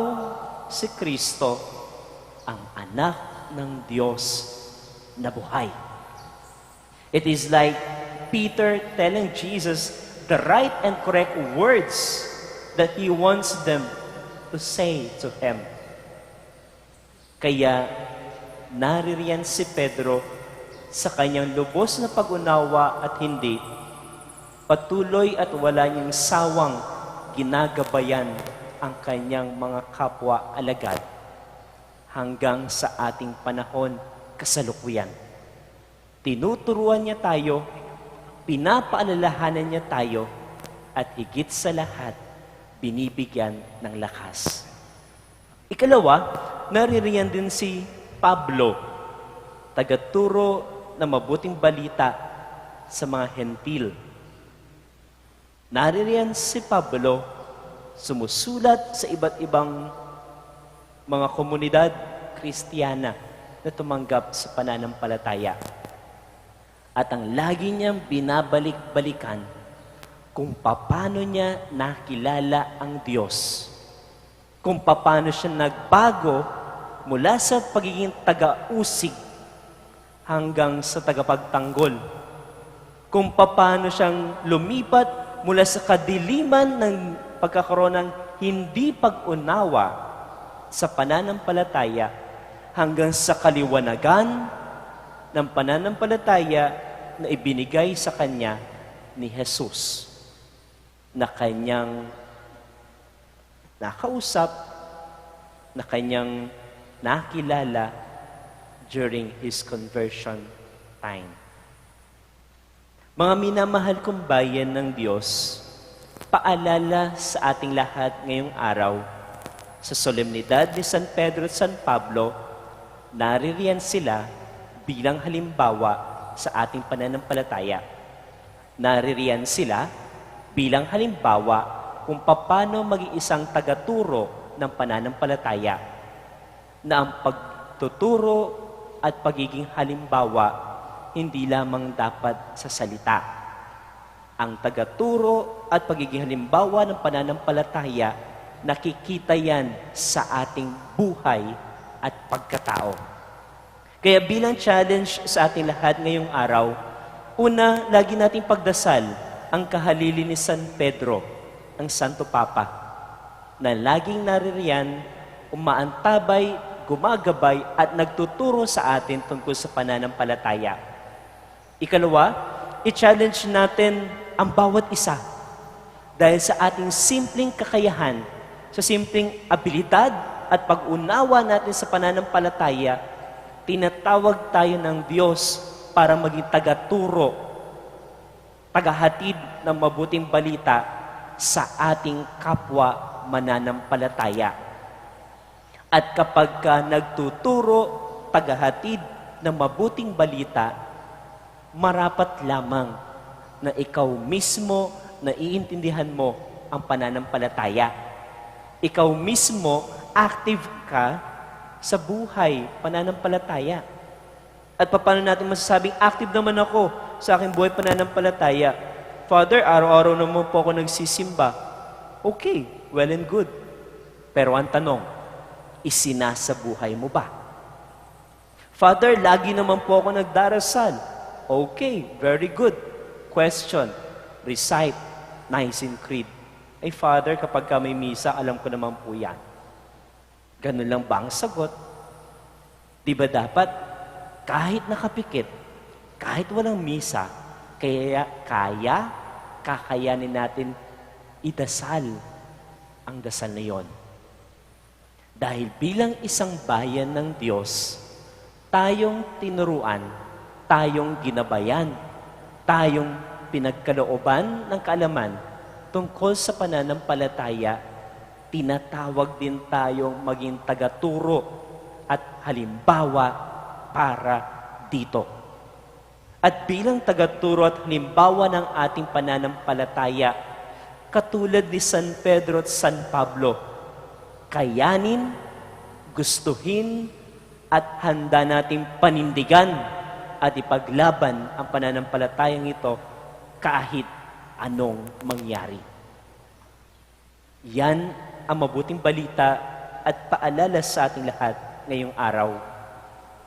si Kristo, ang anak ng Diyos na buhay. It is like Peter telling Jesus the right and correct words that he wants them to say to him. Kaya naririyan si Pedro sa kanyang lubos na pag-unawa at hindi, patuloy at wala niyang sawang ginagabayan ang kanyang mga kapwa alagad hanggang sa ating panahon kasalukuyan. Tinuturuan niya tayo, pinapaalalahanan niya tayo, at higit sa lahat, binibigyan ng lakas. Ikalawa, naririyan din si Pablo, tagaturo na mabuting balita sa mga hentil. Naririyan si Pablo, sumusulat sa iba't ibang mga komunidad Kristiyana na tumanggap sa pananampalataya. At ang lagi niyang binabalik-balikan kung paano niya nakilala ang Diyos. Kung paano siya nagbago mula sa pagiging taga-usig hanggang sa tagapagtanggol. Kung paano siyang lumipat mula sa kadiliman ng pagkakaroon ng hindi pag-unawa sa pananampalataya hanggang sa kaliwanagan ng pananampalataya na ibinigay sa kanya ni Jesus, na kanyang nakausap, na kanyang nakilala during his conversion time. Mga minamahal kong bayan ng Diyos, paalala sa ating lahat ngayong araw, sa solemnidad ni San Pedro at San Pablo, naririyan sila bilang halimbawa sa ating pananampalataya. Naririyan sila bilang halimbawa kung paano maging isang tagaturo ng pananampalataya, na ang pagtuturo at pagiging halimbawa hindi lamang dapat sa salita. Ang tagaturo at pagiging halimbawa ng pananampalataya, nakikita yan sa ating buhay at pagkatao. Kaya bilang challenge sa ating lahat ngayong araw, una, lagi nating pagdasal ang kahalili ni San Pedro, ang Santo Papa, na laging naririyan, umaantabay, gumagabay, at nagtuturo sa atin tungkol sa pananampalataya. Ikalawa, i-challenge natin ang bawat isa dahil sa ating simpleng kakayahan, sa simpleng abilidad at pag-unawa natin sa pananampalataya, tinatawag tayo ng Diyos para maging tagaturo, tagahatid ng mabuting balita sa ating kapwa mananampalataya. At kapag ka nagtuturo, tagahatid ng mabuting balita, marapat lamang na ikaw mismo naiintindihan mo ang pananampalataya. Ikaw mismo active ka sa buhay, pananampalataya. At paano natin masasabing active naman ako sa aking buhay pananampalataya? Father, araw-araw naman po ako nagsisimba. Okay, well and good. Pero ang tanong, isinasabuhay mo ba? Father, lagi naman po ako nagdarasal. Okay, very good. Question, recite Nicene Creed. Ay Father, kapag ka may misa, alam ko naman po yan. Ganun lang ba ang sagot? Di ba dapat kahit nakapikit, kahit walang misa, kakayanin natin idasal ang dasal na yon. Dahil bilang isang bayan ng Diyos, tayong tinuruan, tayong ginabayan, tayong pinagkalooban ng kaalaman tungkol sa pananampalataya, tinatawag din tayong maging tagaturo at halimbawa para dito. At bilang tagaturo at halimbawa ng ating pananampalataya, katulad ni San Pedro at San Pablo, kayanin, gustuhin, at handa nating panindigan at ipaglaban ang pananampalatayang ito kahit anong mangyari. Yan ang mabuting balita at paalala sa ating lahat ngayong araw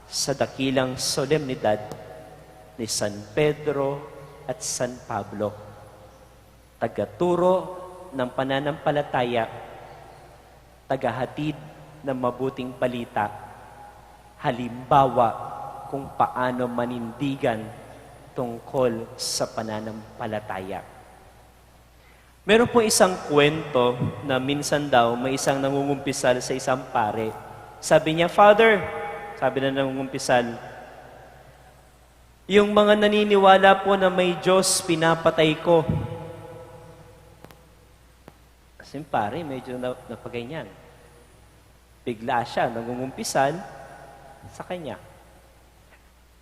sa dakilang solemnidad ni San Pedro at San Pablo, tagaturo ng pananampalataya, tagahatid ng mabuting balita, halimbawa kung paano manindigan tungkol sa pananampalataya. Meron po isang kwento na minsan daw may isang nangungumpisal sa isang pare. Sabi niya, "Father," sabi na nangungumpisal, "yung mga naniniwala po na may Diyos, pinapatay ko." Kasi yung pare, medyo napaganyan. Bigla siya, nangungumpisal sa kanya.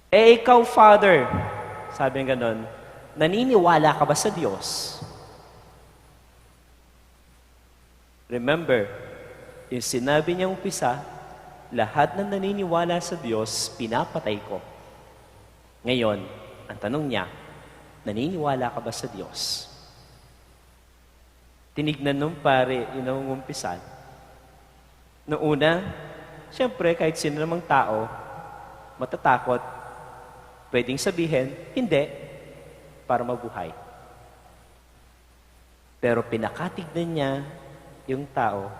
"Eh ikaw, Father," sabi nga ganon, "naniniwala ka ba sa Diyos?" Remember, yung sinabi niyang umpisa, lahat ng naniniwala sa Diyos, pinapatay ko. Ngayon, ang tanong niya, naniniwala ka ba sa Diyos? Tinignan nung pare, yung nangungumpisan. Noong una, siyempre, kahit sino namang tao, matatakot, pwedeng sabihin, hindi, para mabuhay. Pero pinakatignan niya yung tao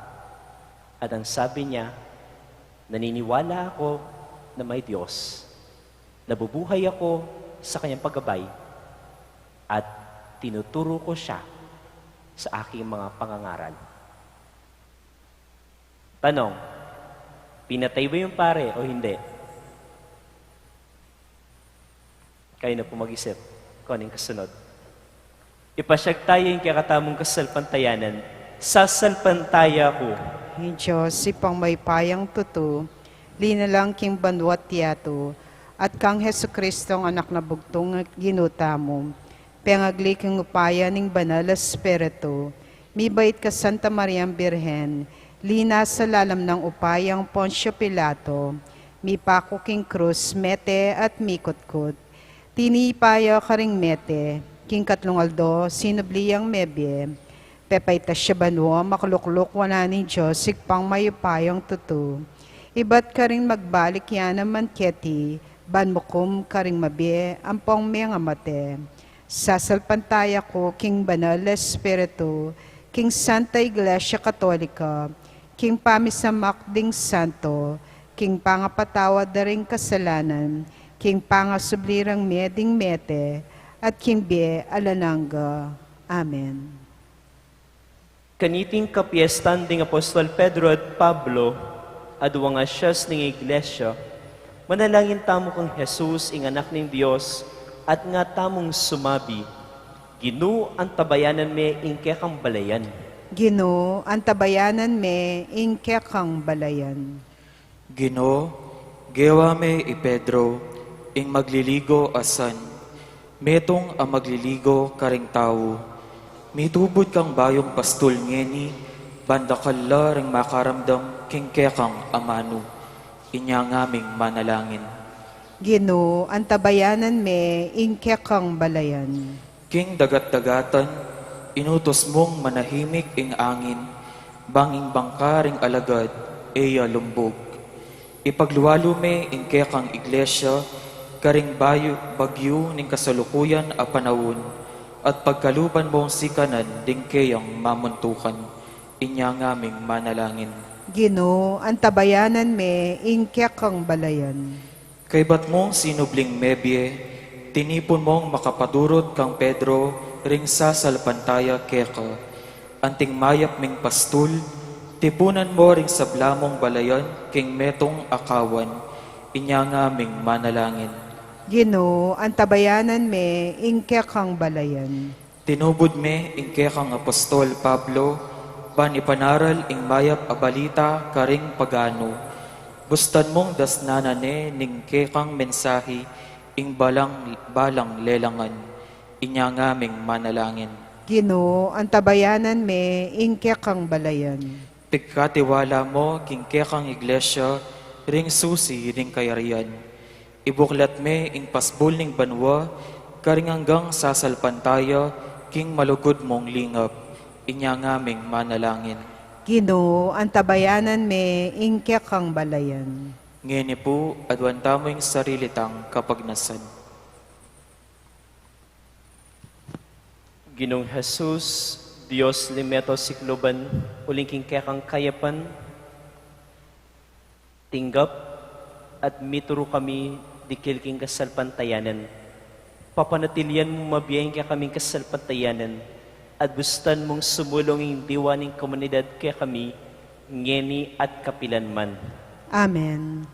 at ang sabi niya, naniniwala ako na may Diyos. Nabubuhay ako sa kanyang paggabay at tinuturo ko siya sa aking mga pangangaral. Tanong, pinatay ba yung pare o hindi? Kayo na po mag-isip kung anong kasunod. Ipasyag tayo yung kakatamong kasalpantayanan. Sasalpantaya ko. Ni Diyos, ipang may payang tutu, linalang king banwat tiyato, at kang Heso Kristong anak na bugtong ginuta mo, pengagli kang upaya ning banal espiritu, mibait ka Santa Mariang Birhen, lina sa lalam ng upayang Poncio Pilato, mipako king krus, mete at mikutkut, tinipaya ka ring mete, king katlungaldo, sinubliyang mebye, pepay tasya banwa, maklukluk wala ni Diyos, sikpang mayupayang tutu. Iba't ka rin magbalik yan naman keti, banmukum ka rin mabie, ampong may ngamate. Sasalpantaya ko, king banal espiritu, king Santa Iglesia Katolika, king pamisamak ding santo, king pangapatawad na ring kasalanan, king pangasublirang meding mete, at king bie alananga. Amen. Kaniting kapiestan ding Apostol Pedro at Pablo, aduwang asyas ning Iglesia, manalangin tamo kang Jesus, ing anak ning Dios, at nga tamong sumabi, Ginu ang tabayanan me ingke kang balayan. Gino, ang tabayanan me, ingke kang balayan. Gino, gewa me i Pedro, ing magliligo asan, metong ang magliligo karing tao, mitubod kang bayong pastol ngeni, banda kalla ring makaramdam kingkekang amano, inya ngaming manalangin. Gino, ang tabayanan me, ingke kang balayan. King dagat-dagatan, inutos mong manahimik ing angin, banging bangkaring alagad, eya lumbog. Ipagluwalo me ing kekang iglesia, karing bagyo ning kasalukuyan a panawon, at pagkaluban mong sikanan ding kayang mamuntukan, inya ngaming manalangin. Gino, ang tabayanan me, ingke kang balayan. Kay ba't mong sinubling mebye, tinipon mong makapadurot kang Pedro, ring sasalpantaya keka, anting mayap ming pastul, tipunan mo ring sablamong balayan, king metong akawan, inya ngaming manalangin. Gino, ang tabayanan me, ingke kang balayan. Tinubod me ingke kang Apostol Pablo, ban ipanaral ing mayap a balita karing pagano. Bustan mong dasnanane ning kekang mensahe ing balang lelangan, inya ngaming manalangin. Gino, ang tabayanan me, ingke kang balayan. Pagkatiwala mo king kekang iglesia, ring susi ring kayarian. Ibuklat me ing pasbol ning banwa, karing hanggang sasalpantaya, king malugod mong lingap, inya ngaming manalangin. Ginoo, ang tabayanan me, ingkya kang balayan. Ngeni po, adwan tamo yung sarilitang kapagnasan. Ginong Jesus, Diyos limeto sikloban, uling king kekang kayapan, tinggap at mituro kami dikil king kasalpantayanan. Papanatilian mo mabiyayin kaya kaming kasalpantayanan at gustan mong sumulong yung diwaning komunidad kaya kami ngeni at kapilanman. Amen.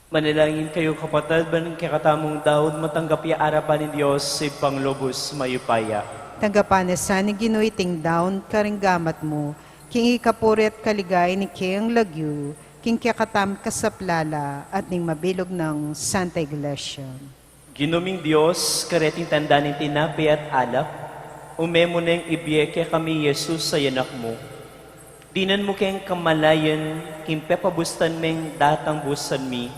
Manalangin kayo kapatid, banang kakatamong daod, matanggap ya arapan ni Diyos sa panglobos mayupaya. Tanggapan na sa ni ginuiting down karinggamat mo, king ikapuri at kaligay ni King Lagyu, king kakatam kasaplala at ning mabilog ng Santa Iglesia. Ginuming Diyos, kareting tanda ng tinapi at alak, umemo na yung ibiyeke kami Jesus sa yanak mo. Dinan mo kayong kamalayan, king pepabustan meng datang busan mi,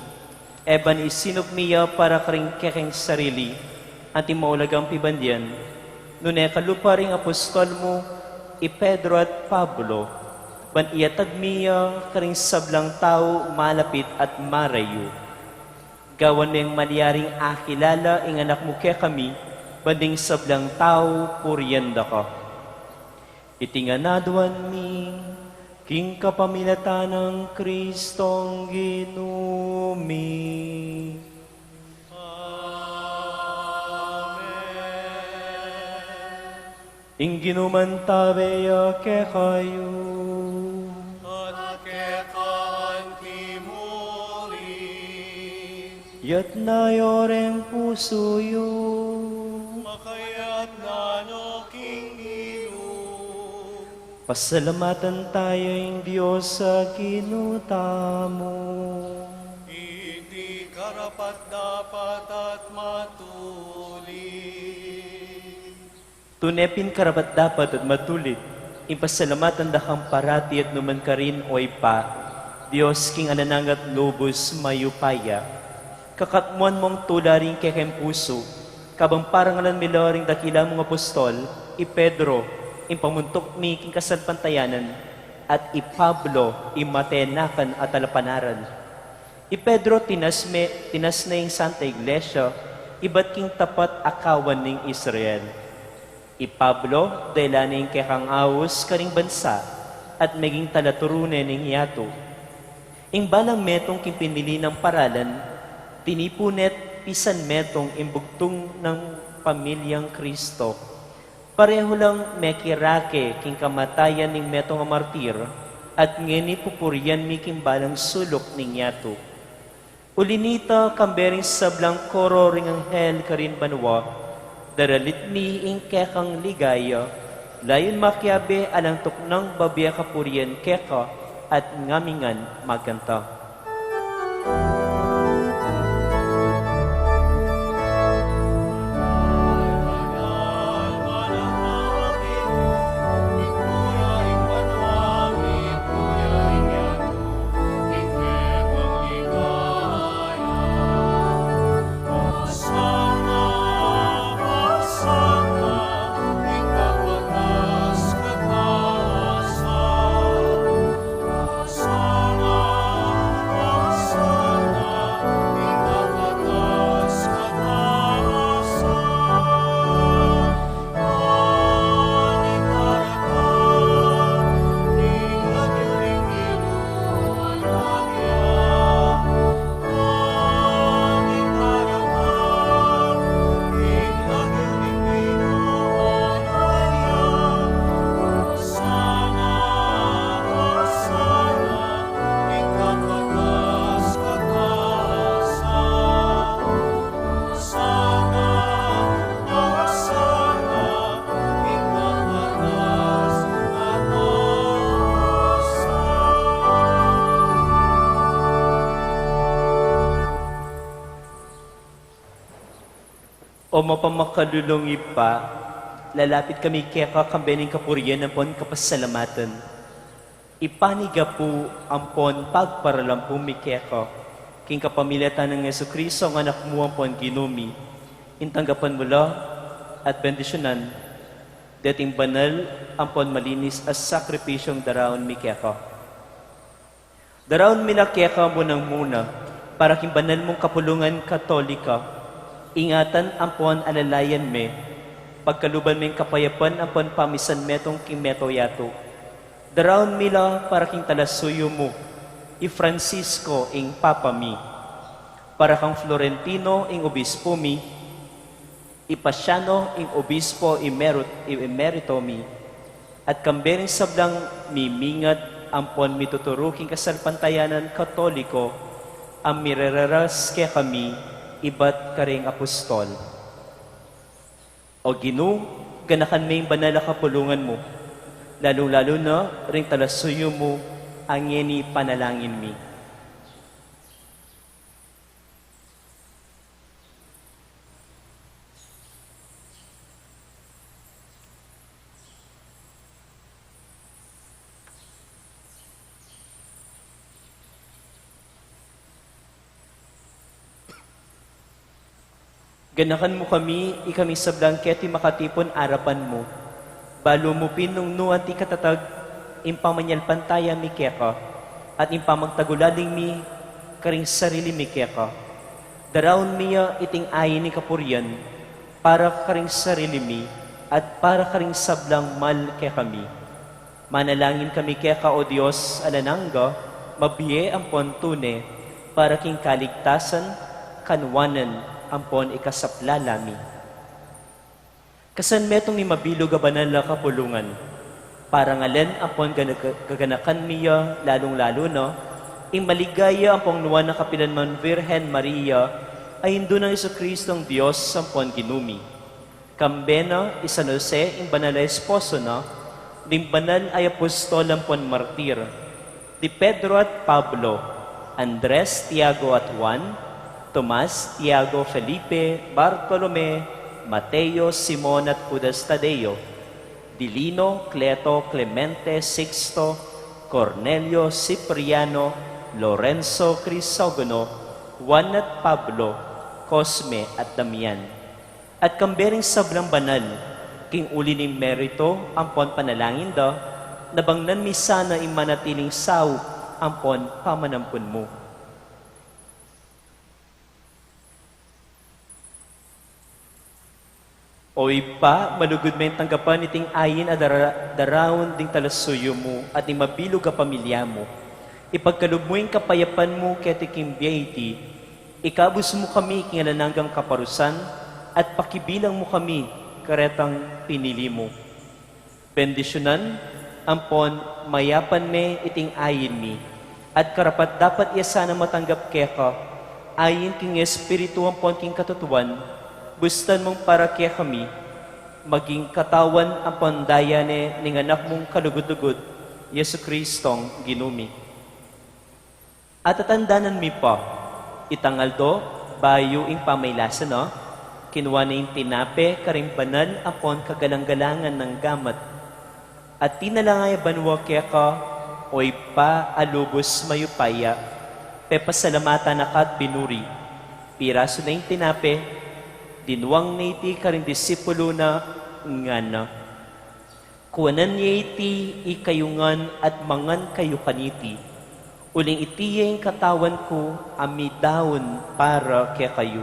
eban isinop miya para karing kekeng sarili, at imaulagang pibandyan, nune kaluparing apostol mo, Pedro at Pablo, ban iyatag miya karing sablang tao malapit at marayo. Ikawan may maliyaring akilala ing anak mo kaya kami, banding sablang tao puryanda ka. Itinganaduan mi, king kapamilatan ng Kristong ginumi. Ing ginuman tabeya ke kayo. At kekaan timuri, Yat na yoreng puso yo. makayat na no king inu. Pasalamatan tayo ing Diyos sa kinuta mo. Hindi karapat dapat at matuli. Tunepin karapat dapat at matulit. Ipasalamatan dakang parati at numan ka rin oy pa. Diyos king ananangat lobos mayupaya. Kakatmuan mong tularing kekem puso. Kabang parangalan miloring dakila mong apostol, i Pedro, impamuntok mi king kasalpantayanan, at i Pablo, imatenakan at alapanaran. I Pedro tinas na ing Santa Iglesia, iba't king tapat akawan ning Israel. I Pablo, dahil ning kekang awos karing bansa, at maging talaturunen ning hiyato. Ing balang metong king pinili ng paralan, tinipunet pisan metong imbugtong ng pamilyang Kristo. Pareho lang mekirake king kamatayan ning metong martir, at ngeni pupuryan mi king balang sulok ning yato. Ulinita kambering sablang koro ring anghel karin banwa, daralit mi ing kekang ligaya, layon makyabe alang tuknang babya kapuryan keka at ngamingan magkanta. O mapamakadulong ipa, lalapit kami kaya kakambening kapuryan ng pon kapasalamatan. Ipaniga po ang pon pagparalam po mi kaya king kapamilatan ng Yesu Kristo ang anak mo ang pon ginumi. Intanggapan mo la at bendisyonan, dating banal ang pon malinis as sakripisyong daraon mi kaya Daraon mi na kaya mo nang muna, para king banal mong kapulungan katolika. Ingatan ang pon alalayan me, pagkaluban meng kapayapan ang pon pamisan metong kimeto yato. Daraon mila para king talasuyo mo, i Francisco ing Papa mi, para kang Florentino ing obispo mi, i Pasiano ing obispo emerito mi, at kambering sablang mimingat ang pon mituturuking kasalpantayanan katoliko, ang mirararas kaya kami, iba't karing apostol. O Ginoo, ganakan may banal na kapulungan mo, lalo-lalo na ring talasuyo mo ang yeni panalangin mi. Ganakan mo kami, ikami sa blangketi makatipon arapan mo. Balo mo pinong nuan ti katatag, impamanyal pantaya mi keka, at impamagtagulaling mi karing sarili mi keka. Daraon miya iting ayin ni kapuryan, para karing sarili mi, at para karing sablang mal kay kami. Manalangin kami kaya ka, O Diyos, alanangga, mabiye ang pontune, para king kaligtasan, kanwanan, ampon ikasaplalami. Kasan metong ni mabilog banal na kapulungan, para ngalen ampon gaganakan miya, lalong-lalo no, ing maligaya ang pangnuan na kapilanman Virhen Maria, ay hindu ng Jesucristong Diyos sampon ginumi. Kambena, San Jose, ing banal na esposo na, ning banal ay apostol ampon martir, di Pedro at Pablo, Andres, Tiago at Juan, Tomas, Tiago, Felipe, Bartolome, Mateo, Simon at Judas Tadeo, Dilino, Cleto, Clemente, Sixto, Cornelio, Cipriano, Lorenzo, Crisogono, Juan at Pablo, Cosme at Damian. At kambering sablang banal, king uli ni merito, ampon panalangin da, nabangnan mi sana imanatiling sao, ampon pamanampun mo. Oy pa, malugod may tanggapan iting ayin at darawon ding talasuyo mo at ing mabilog ka pamilya mo. Ipagkalub mo yung kapayapan mo kaya tiking biyayiti, ikabus mo kami kingalananggang kaparusan at pakibilang mo kami karetang pinili mo. Bendisyonan, ampon, mayapan me iting ayin mi, at karapat dapat iya sana matanggap kaya ka, ayin king espiritu ampon king katutuan, bustan mong para kaya kami, maging katawan ang pandaya ng anak mong kalugod-lugod, Yesu Kristong ginumi. At atandanan mi pa, itangaldo, bayo ing pamaylasan, no? Kinuha na yung tinape, karing banal, apon kagalang-galangan ng gamat. At tinalangay banwa kaya ka, oy pa alubos mayupaya, pepasalamatan na kat binuri, piraso na yung tinape, dinuang naiti karing disipulo na ngana. Kuwanan niya iti ikayungan at mangan kayo kaniti. Uling iti yung katawan ko amidaon para kaya kayo.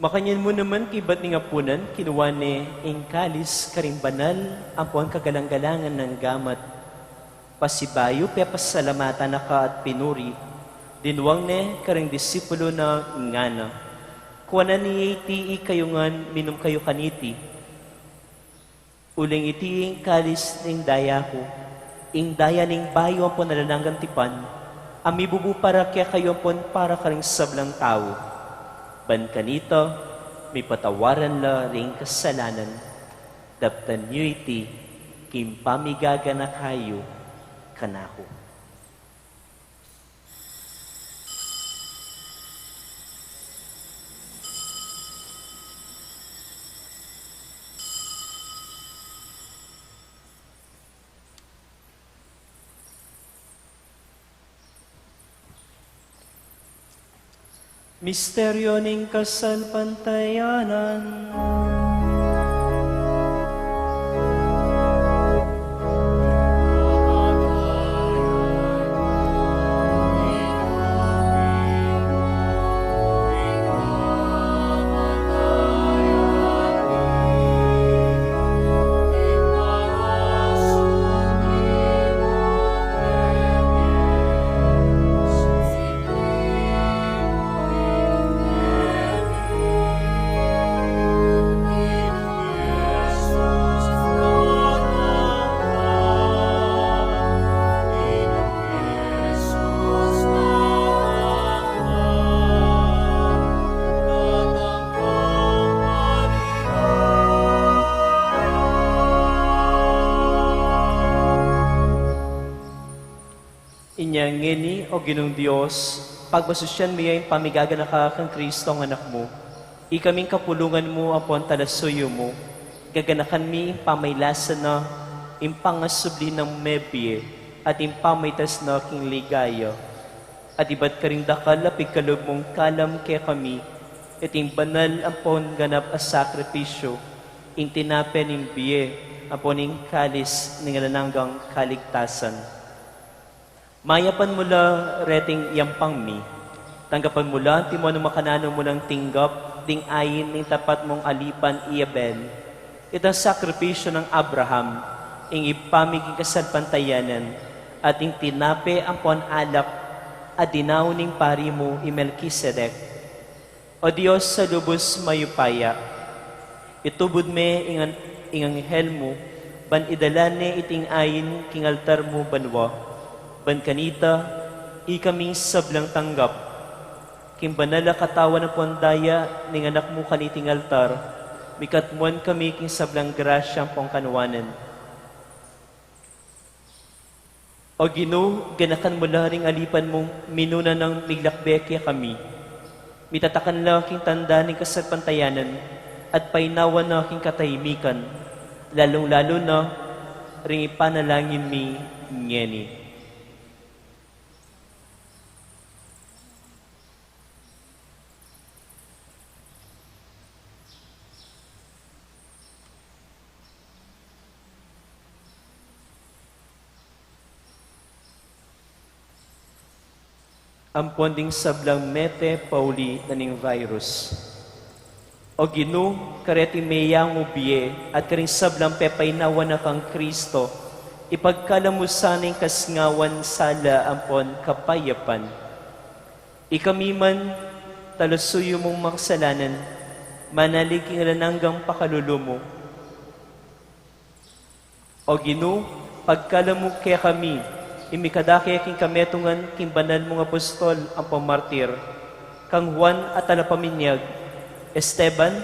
Makanyan mo naman kibat ni ngapunan, kinuha ni ingkalis karing banal, ampon kagalang-galangan ng gamat. Pasibayo, pepasalamatan na ka at pinuri, dinuwang ne karing disipulo na ngana. Kuwanan ni iti kayungan, minum kayo kaniti. Uling iti ingkalis ning daya ko, ing daya ning bayo ampon nalananggang tipan, amibubu para kaya kayo ampon para karing sablang tao. Ban kanito, may patawaran la ring kasalanan, daptan nyo iti, kimpamigaga na kayo, kanako. Misteryo ning kasalpantayanan. Inyang ngini o ginong Diyos, pagbasusyan mo yung pamigaga na kang Kristo ang anak mo, ikaming kapulungan mo apon talasuyo mo, gaganakan mi pamaylasan na impangasubli ng mebye, at impamitas na king ligaya. At iba't ka rin dakal apig kalog mong kalam kaya kami, iting banal ampon ganap as sakripisyo, ing tinapen ng biye, ampon ing kalis ng lananggang kaligtasan. Mayapan mula reting yampang mi, tanggapan mula timo ng makanano mo ng tinggap, ding ayin ng tapat mong alipan Iabel, itang sakripisyo ng Abraham, ing ipamiging kasalpantayanan, at ing tinape ang alak at dinauning pari mo Melkisedek. O Diyos sa lubos mayupaya, itubod me ingang anghel mo, ban idalane iting ayin king altar mo banwa, ban kanita, ikaming sablang tanggap, king banala katawan ng pondaya, ning anak mo kaniting altar, mikatmuan kami king sablang grasyang pongkanwanan. O Ginoo, ganakan mo ring alipan mong minuna ng miglakbekya kami. Mitatakan lang aking tanda ng kasapantayanan at painawan na aking katahimikan, lalong-lalo na ring ipanalangin mi ngeni. Ang ponding sablang mete pauli na ning virus. O Ginoo, kareti meyang ubiye at karing sablang pepaynawan na kang Kristo, ipagkalamusaning kasngawan sala ampon kapayapan. Ikami man talusuyo mong maksalanan, manalig ing lananggang pakalulumo. O Ginoo, pagkalamu kaya kami, imikadake king kametungan king banal mong apostol ang pamartir, kang Juan at Alapaminyag, Esteban,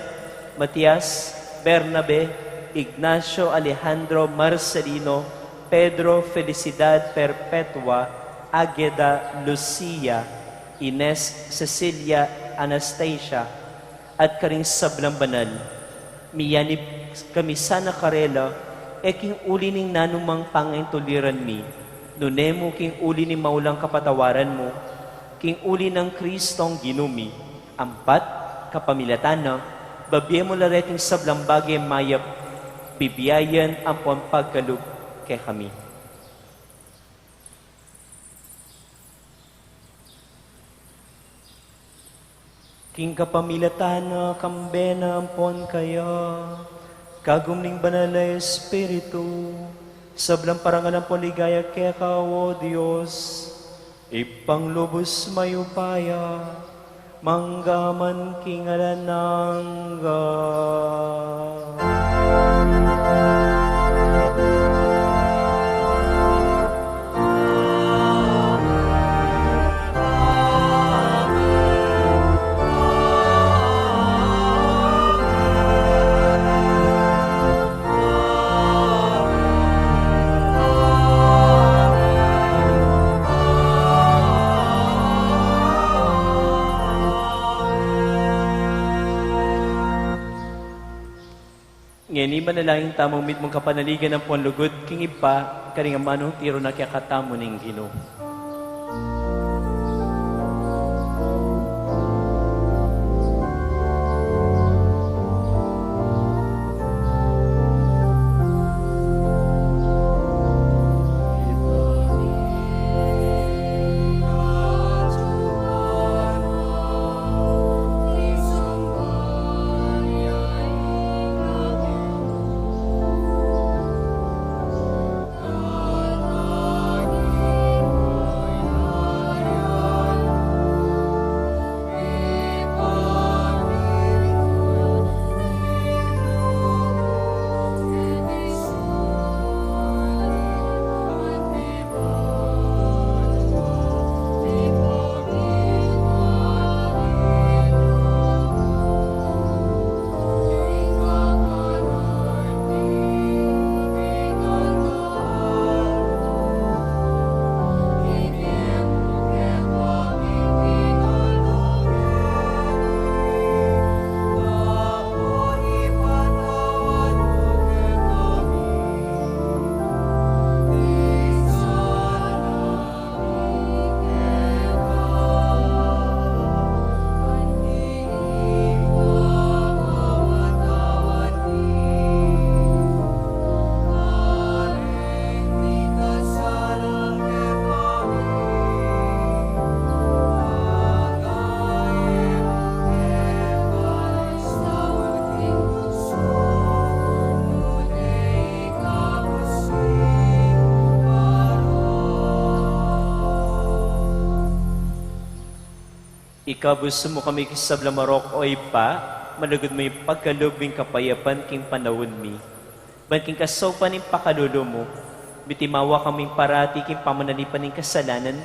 Matias, Bernabe, Ignacio, Alejandro, Marcelino, Pedro, Felicidad Perpetua, Ageda, Lucia, Ines, Cecilia, Anastasia, at karing sablang banal. Miyanib kami sana karela, king uli ning nanumang pangaintuliran mi, nunemo king uli ni maulang kapatawaran mo, king uli ng Kristong ginumi, ampat, kapamilatana, babye mo lareting sablang bagay mayap, bibiyayan ang pagkalug kay kami. King kapamilatana, kambena ampon kaya, kagumning banal na Espiritu, sablang parangalan po ligaya kaya ka, O Diyos, ipanglubos mayupaya, manggaman kingalanangga. Ngeni manalangin tamang mit mong kapanaligan ng ponlugod, king ipa, karing amanong tiro na kaya katamo ning Ginoo. Ikabuso mo kami kisabla marok o ipa, malugod mo yung pagkalubing kapayapan king panahon mi. Ban king kasopan yung pakalulo mo, bitimawa kaming parati king pamanalipan ng kasalanan,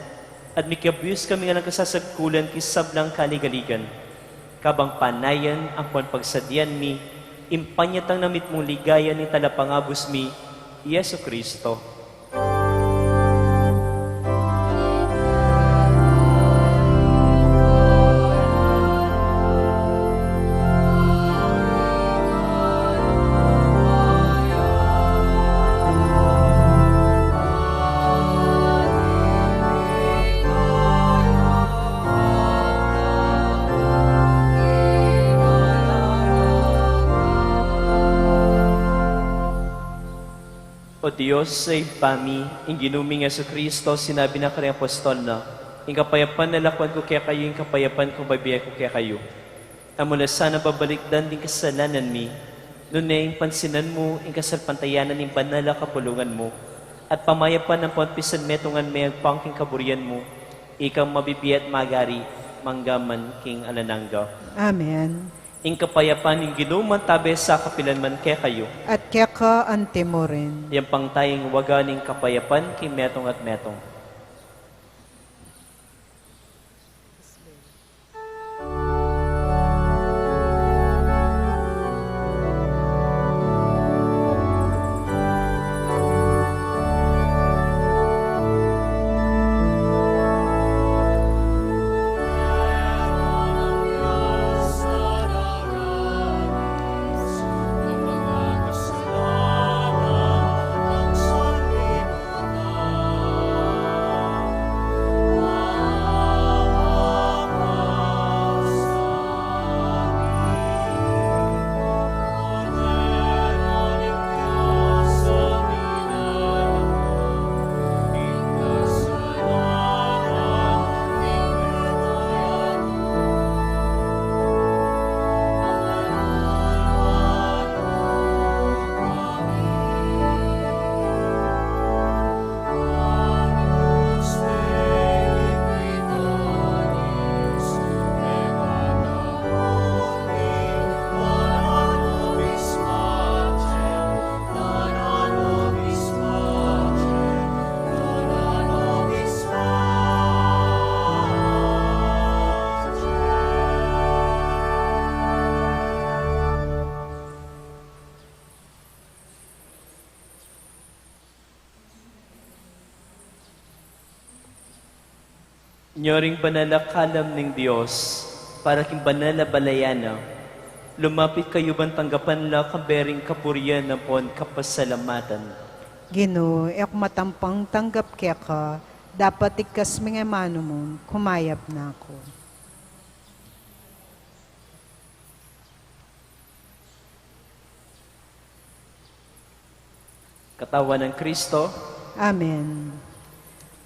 at mikabiyos kami nga ng kasasagkulan kisablang kaligaligan. Kabang panayan ang panpagsadyan mi, impanyatang namit mong ligaya ni talapangabos mi, Yesu Kristo. O Diyos, sa ipami, ang ginuming Yesu Kristo, sinabi na kanyang apostol na, ang kapayapan na lakwan ko kaya kayo, ang kapayapan ko babiyay ko kaya kayo. Amula sana babalikdan din kasalanan mi, nun na yung pansinan mo, ang kasalpantayanan ng banala kapulungan mo, at pamayapan ng ponpisan metungan may agpangking kaburian mo, ikang mabibiyat magari, manggaman king alanangga. Amen. Ing kapayapan ng ginuman tabi sa kapilanman kaya kayo. At kaya ka ante mo rin. Yang pangtaying waganing kapayapan kay metong at metong. Nyoring banalakalam ng Diyos, para king banala balayana, lumapit kayo bang tanggapan la kabering kapurian na pon kapasalamatan. Ginoo, ek matampang tanggap kaya ka, dapat ikas mga mano mo, kumayap na ako. Katawan ng Kristo, Amen.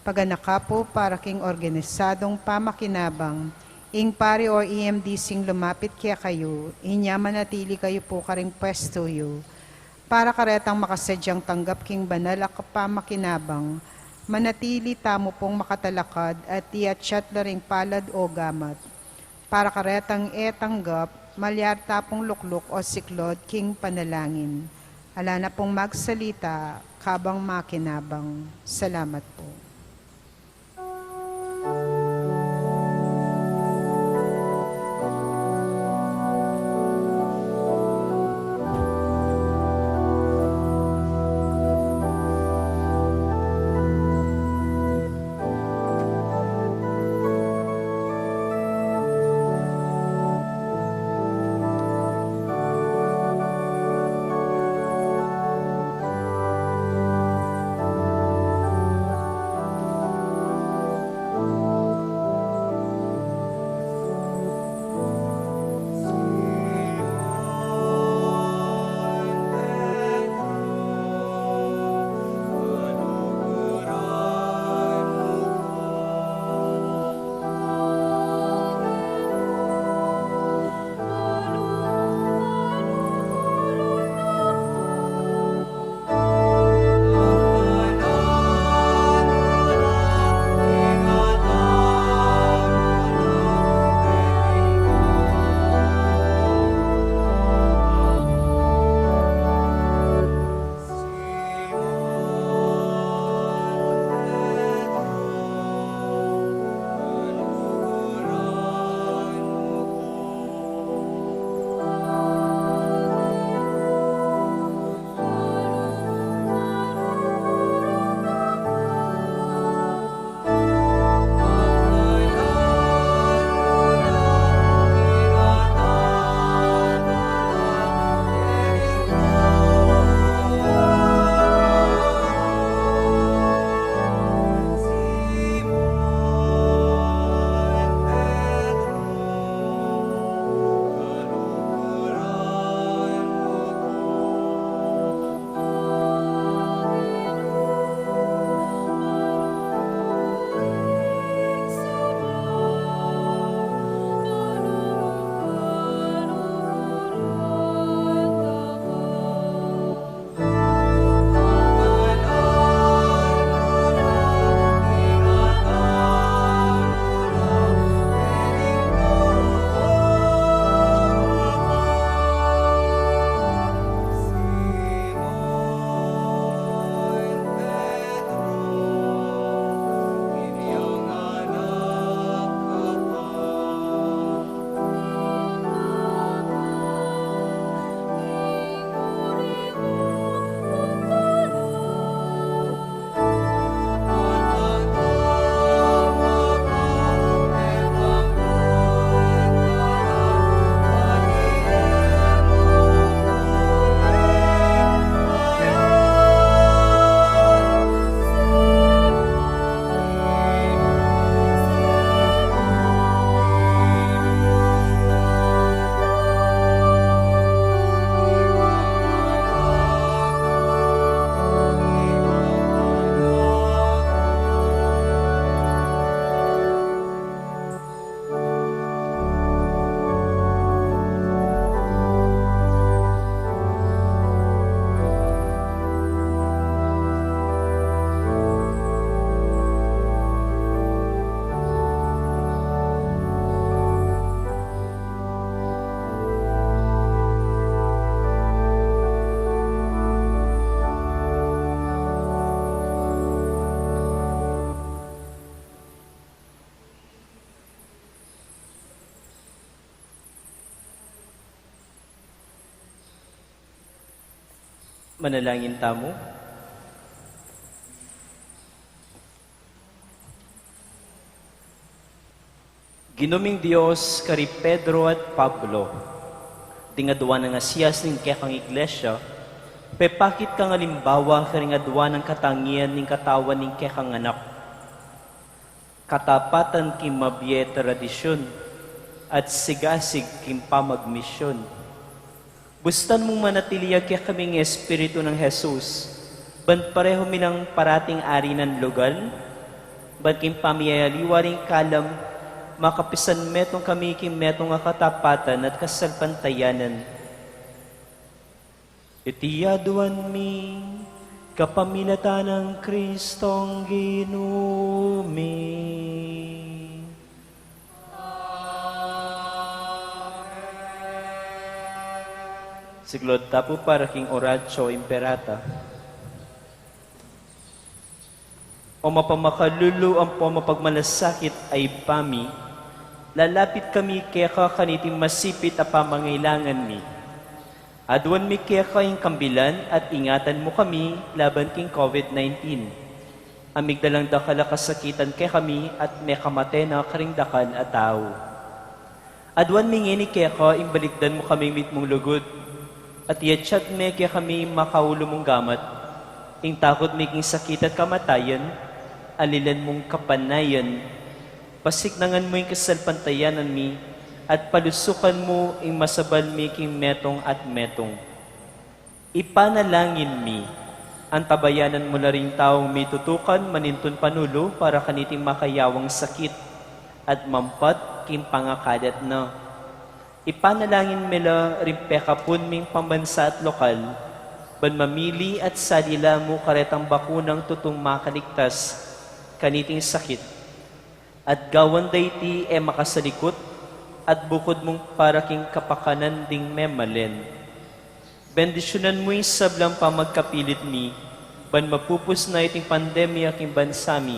Paganaka po para king organisadong pamakinabang, ing pari or EMD sing lumapit kaya kayo, inya manatili kayo po karing pwesto yo, para karetang makasadyang tanggap king banal pamakinabang, manatili tamo pong makatalakad at tiyatsat na ring palad o gamat, para karetang tanggap, malyar tapong lukluk o siklod king panalangin. Ala na pong magsalita, kabang makinabang. Salamat po. Manalangin tamo. Ginuming Dios kari Pedro at Pablo, tingadwa ng asiyas ng kekang iglesia, pepakit kang alimbawa kari ngadwa ng katangian ng katawan ng kekang anak. Katapatan kim mabye tradisyon at sigasig kim pamagmisyon. Bustan mong manatiliya kaya kaming Espiritu ng Jesus, ban pareho minang parating ari ng lugal, ban kim pamiyayaliwaring kalam, makapisan metong kami kim metong katapatan at kasalpantayanan. Itiyaduan mi kapamilatan ng Kristong ginumi. Siglod tapo para king Oratio Imperata. O mapamakallulu ang pamapagmalasakit ay pami, lalapit kami kaya kaniting masipit a pamangailangan mi. Aduan mi kaya kayong kambilan at ingatan mo kami laban king COVID-19. Amigdalang dakala kasakitan kaya kami at may kamate na karingdakan at tao. Aduan mi ngini kaya ka imbalikdan mo kami mitmong lugod. At yatsyat me kaya kami makaulo mong gamat, ing takot me king sakit at kamatayan, alilan mong kapanayan, pasiknangan mo yung kasalpantayanan mi, at palusukan mo ing masabal mi king metong at metong. Ipanalangin mi, ang tabayanan mo na ring taong may tutukan manintun panulo para kaniting makayawang sakit, at mampat king pangakadat na. Ipanalangin mila rin pekapun ming pambansa at lokal, ban mamili at salila mo karetang bakunang tutong makaligtas, kaniting sakit. At gawan dayti makasalikot, at bukod mong para king kapakanan ding memalen. Bendisyonan mo yung sablang pamagkapilit mi, ban mapupus na iting pandemya king bansami.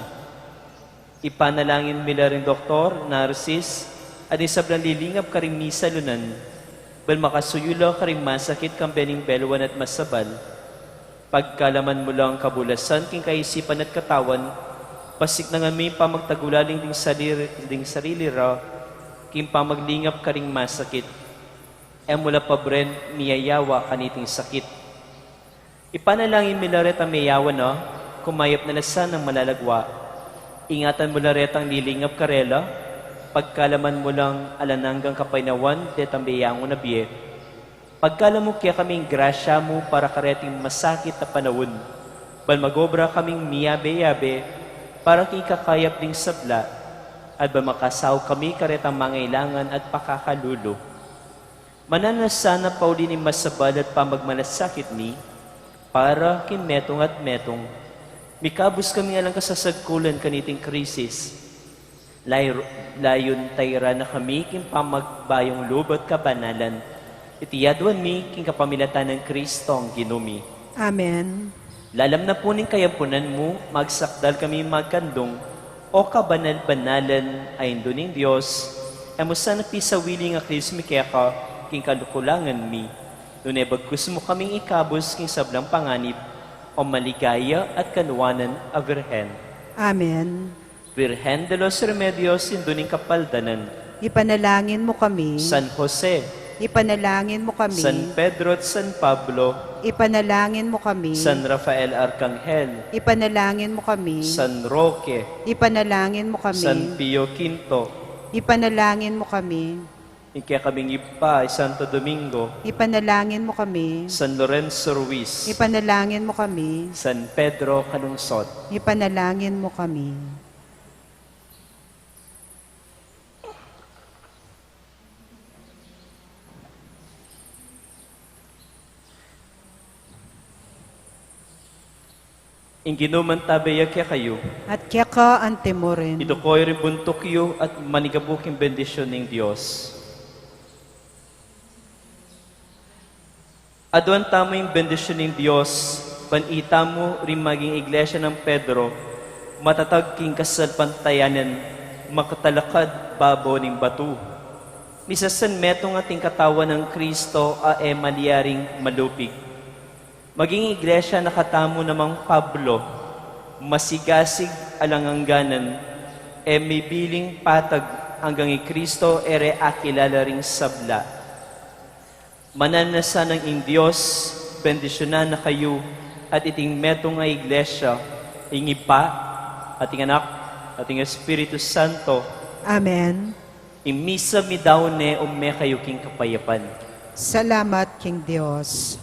Ipanalangin mila rin doktor, nurses, at isablang lilingap karing misa lunan, bal makasuyulaw karing masakit kang bening belwan at masabal. Pagkalaman mo lang kabulasan king kaisipan at katawan, pasik na nga may pamagtagulaling ding sarili ra, king pamaglingap karing masakit. Mula pa bren miyayawa kaniting sakit. Ipanalangin mila retang miyayawa na, kumayap na lasan ng malalagwa. Ingatan mo na retang lilingap karela, pagkalaman mo lang alananggang kapainawan, detambiyango na biye. Pagkala mo kaya kaming grasya mo para kareting masakit na panahon, bal magobra kaming miyabe-yabe, para kikakayap ding sabla, at ba makasaw kami karetang mangailangan at pakakalulo. Mananasana pauli ni masabal at pamagmalasakit ni, para kimetong at metong, mikabos kami alang kasasagkulan kaniting krisis, layon tayra na kami king pamagbayong lubot kabanalan. Itiyadwan mi king kapamilatan ng Kristong ginumi. Amen. Lalam na po ning kayampunan mo, magsakdal kami magkandong, o kabanal-banalan ay duning Diyos, emusa na pisawili nga Kristo mi kaya ka, king kalukulangan mi. Nune bagkus mo kaming ikabos king sablang panganib, o maligaya at kanuwanan a Virhen. Amen. Virgen de los Remedios, induning kapaldanan. Ipanalangin mo kami. San Jose, Ipanalangin mo kami. San Pedro at San Pablo, Ipanalangin mo kami. San Rafael Arcangel, Ipanalangin mo kami. San Roque, Ipanalangin mo kami. San Pio V, Ipanalangin mo kami. Ikaya kaming ipa, Santo Domingo, Ipanalangin mo kami. San Lorenzo Ruiz, Ipanalangin mo kami. San Pedro Calungsod. Ipanalangin mo kami. Inginuman tabaya kaya kayo, At kaya ka ang temorin. ito ko'y ribuntok yu at manigabuking bendisyon ng Diyos. Aduan tamo yung bendisyon ng Diyos, panita mo rin maging iglesia ng Pedro, matatag king kasalpantayanan, makatalakad babo ng batu. Misasan metong ating katawan ng Kristo a maliaring malupig. Maging iglesia nakatamo namang Pablo, masigasig alangangganan, may biling patag hanggang Kristo ere akilala ring sabla. Mananasa ng ing Diyos, bendisyonan na kayo, at iting metong nga iglesia, ing ipa, ating anak, ating Espiritu Santo, Amen. imisa mi daw ne umme kayo king kapayapan. Salamat, King Diyos.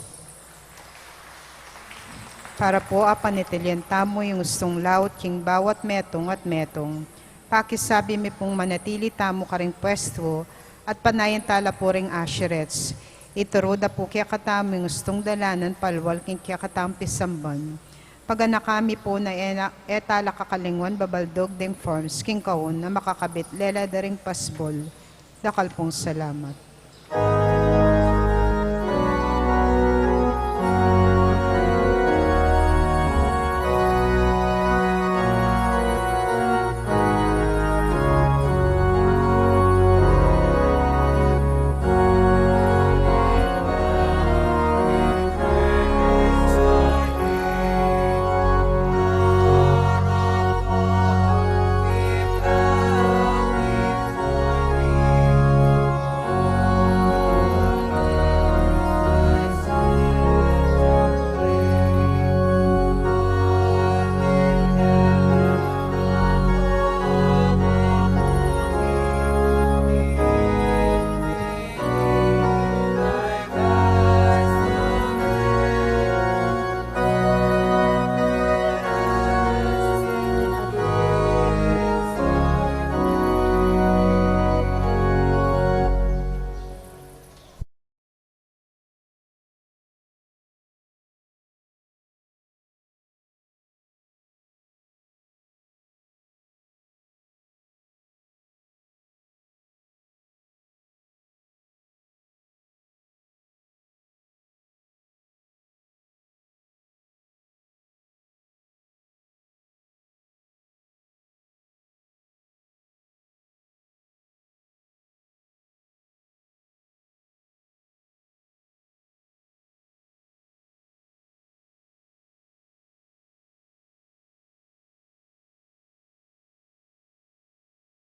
Para po apanitilian tamo yung gustong laut king bawat metong at metong. Pakisabi mi pong manatili tamo karing pwesto at panayan tala po ring asherets. Ituruda po kaya katamo yung gustong dalanan palwal king kaya katampi samban. Pagana kami po na etala kakalingwan babaldog ding forms king kaon na makakabit lela daring pasbol. Dakal pong salamat.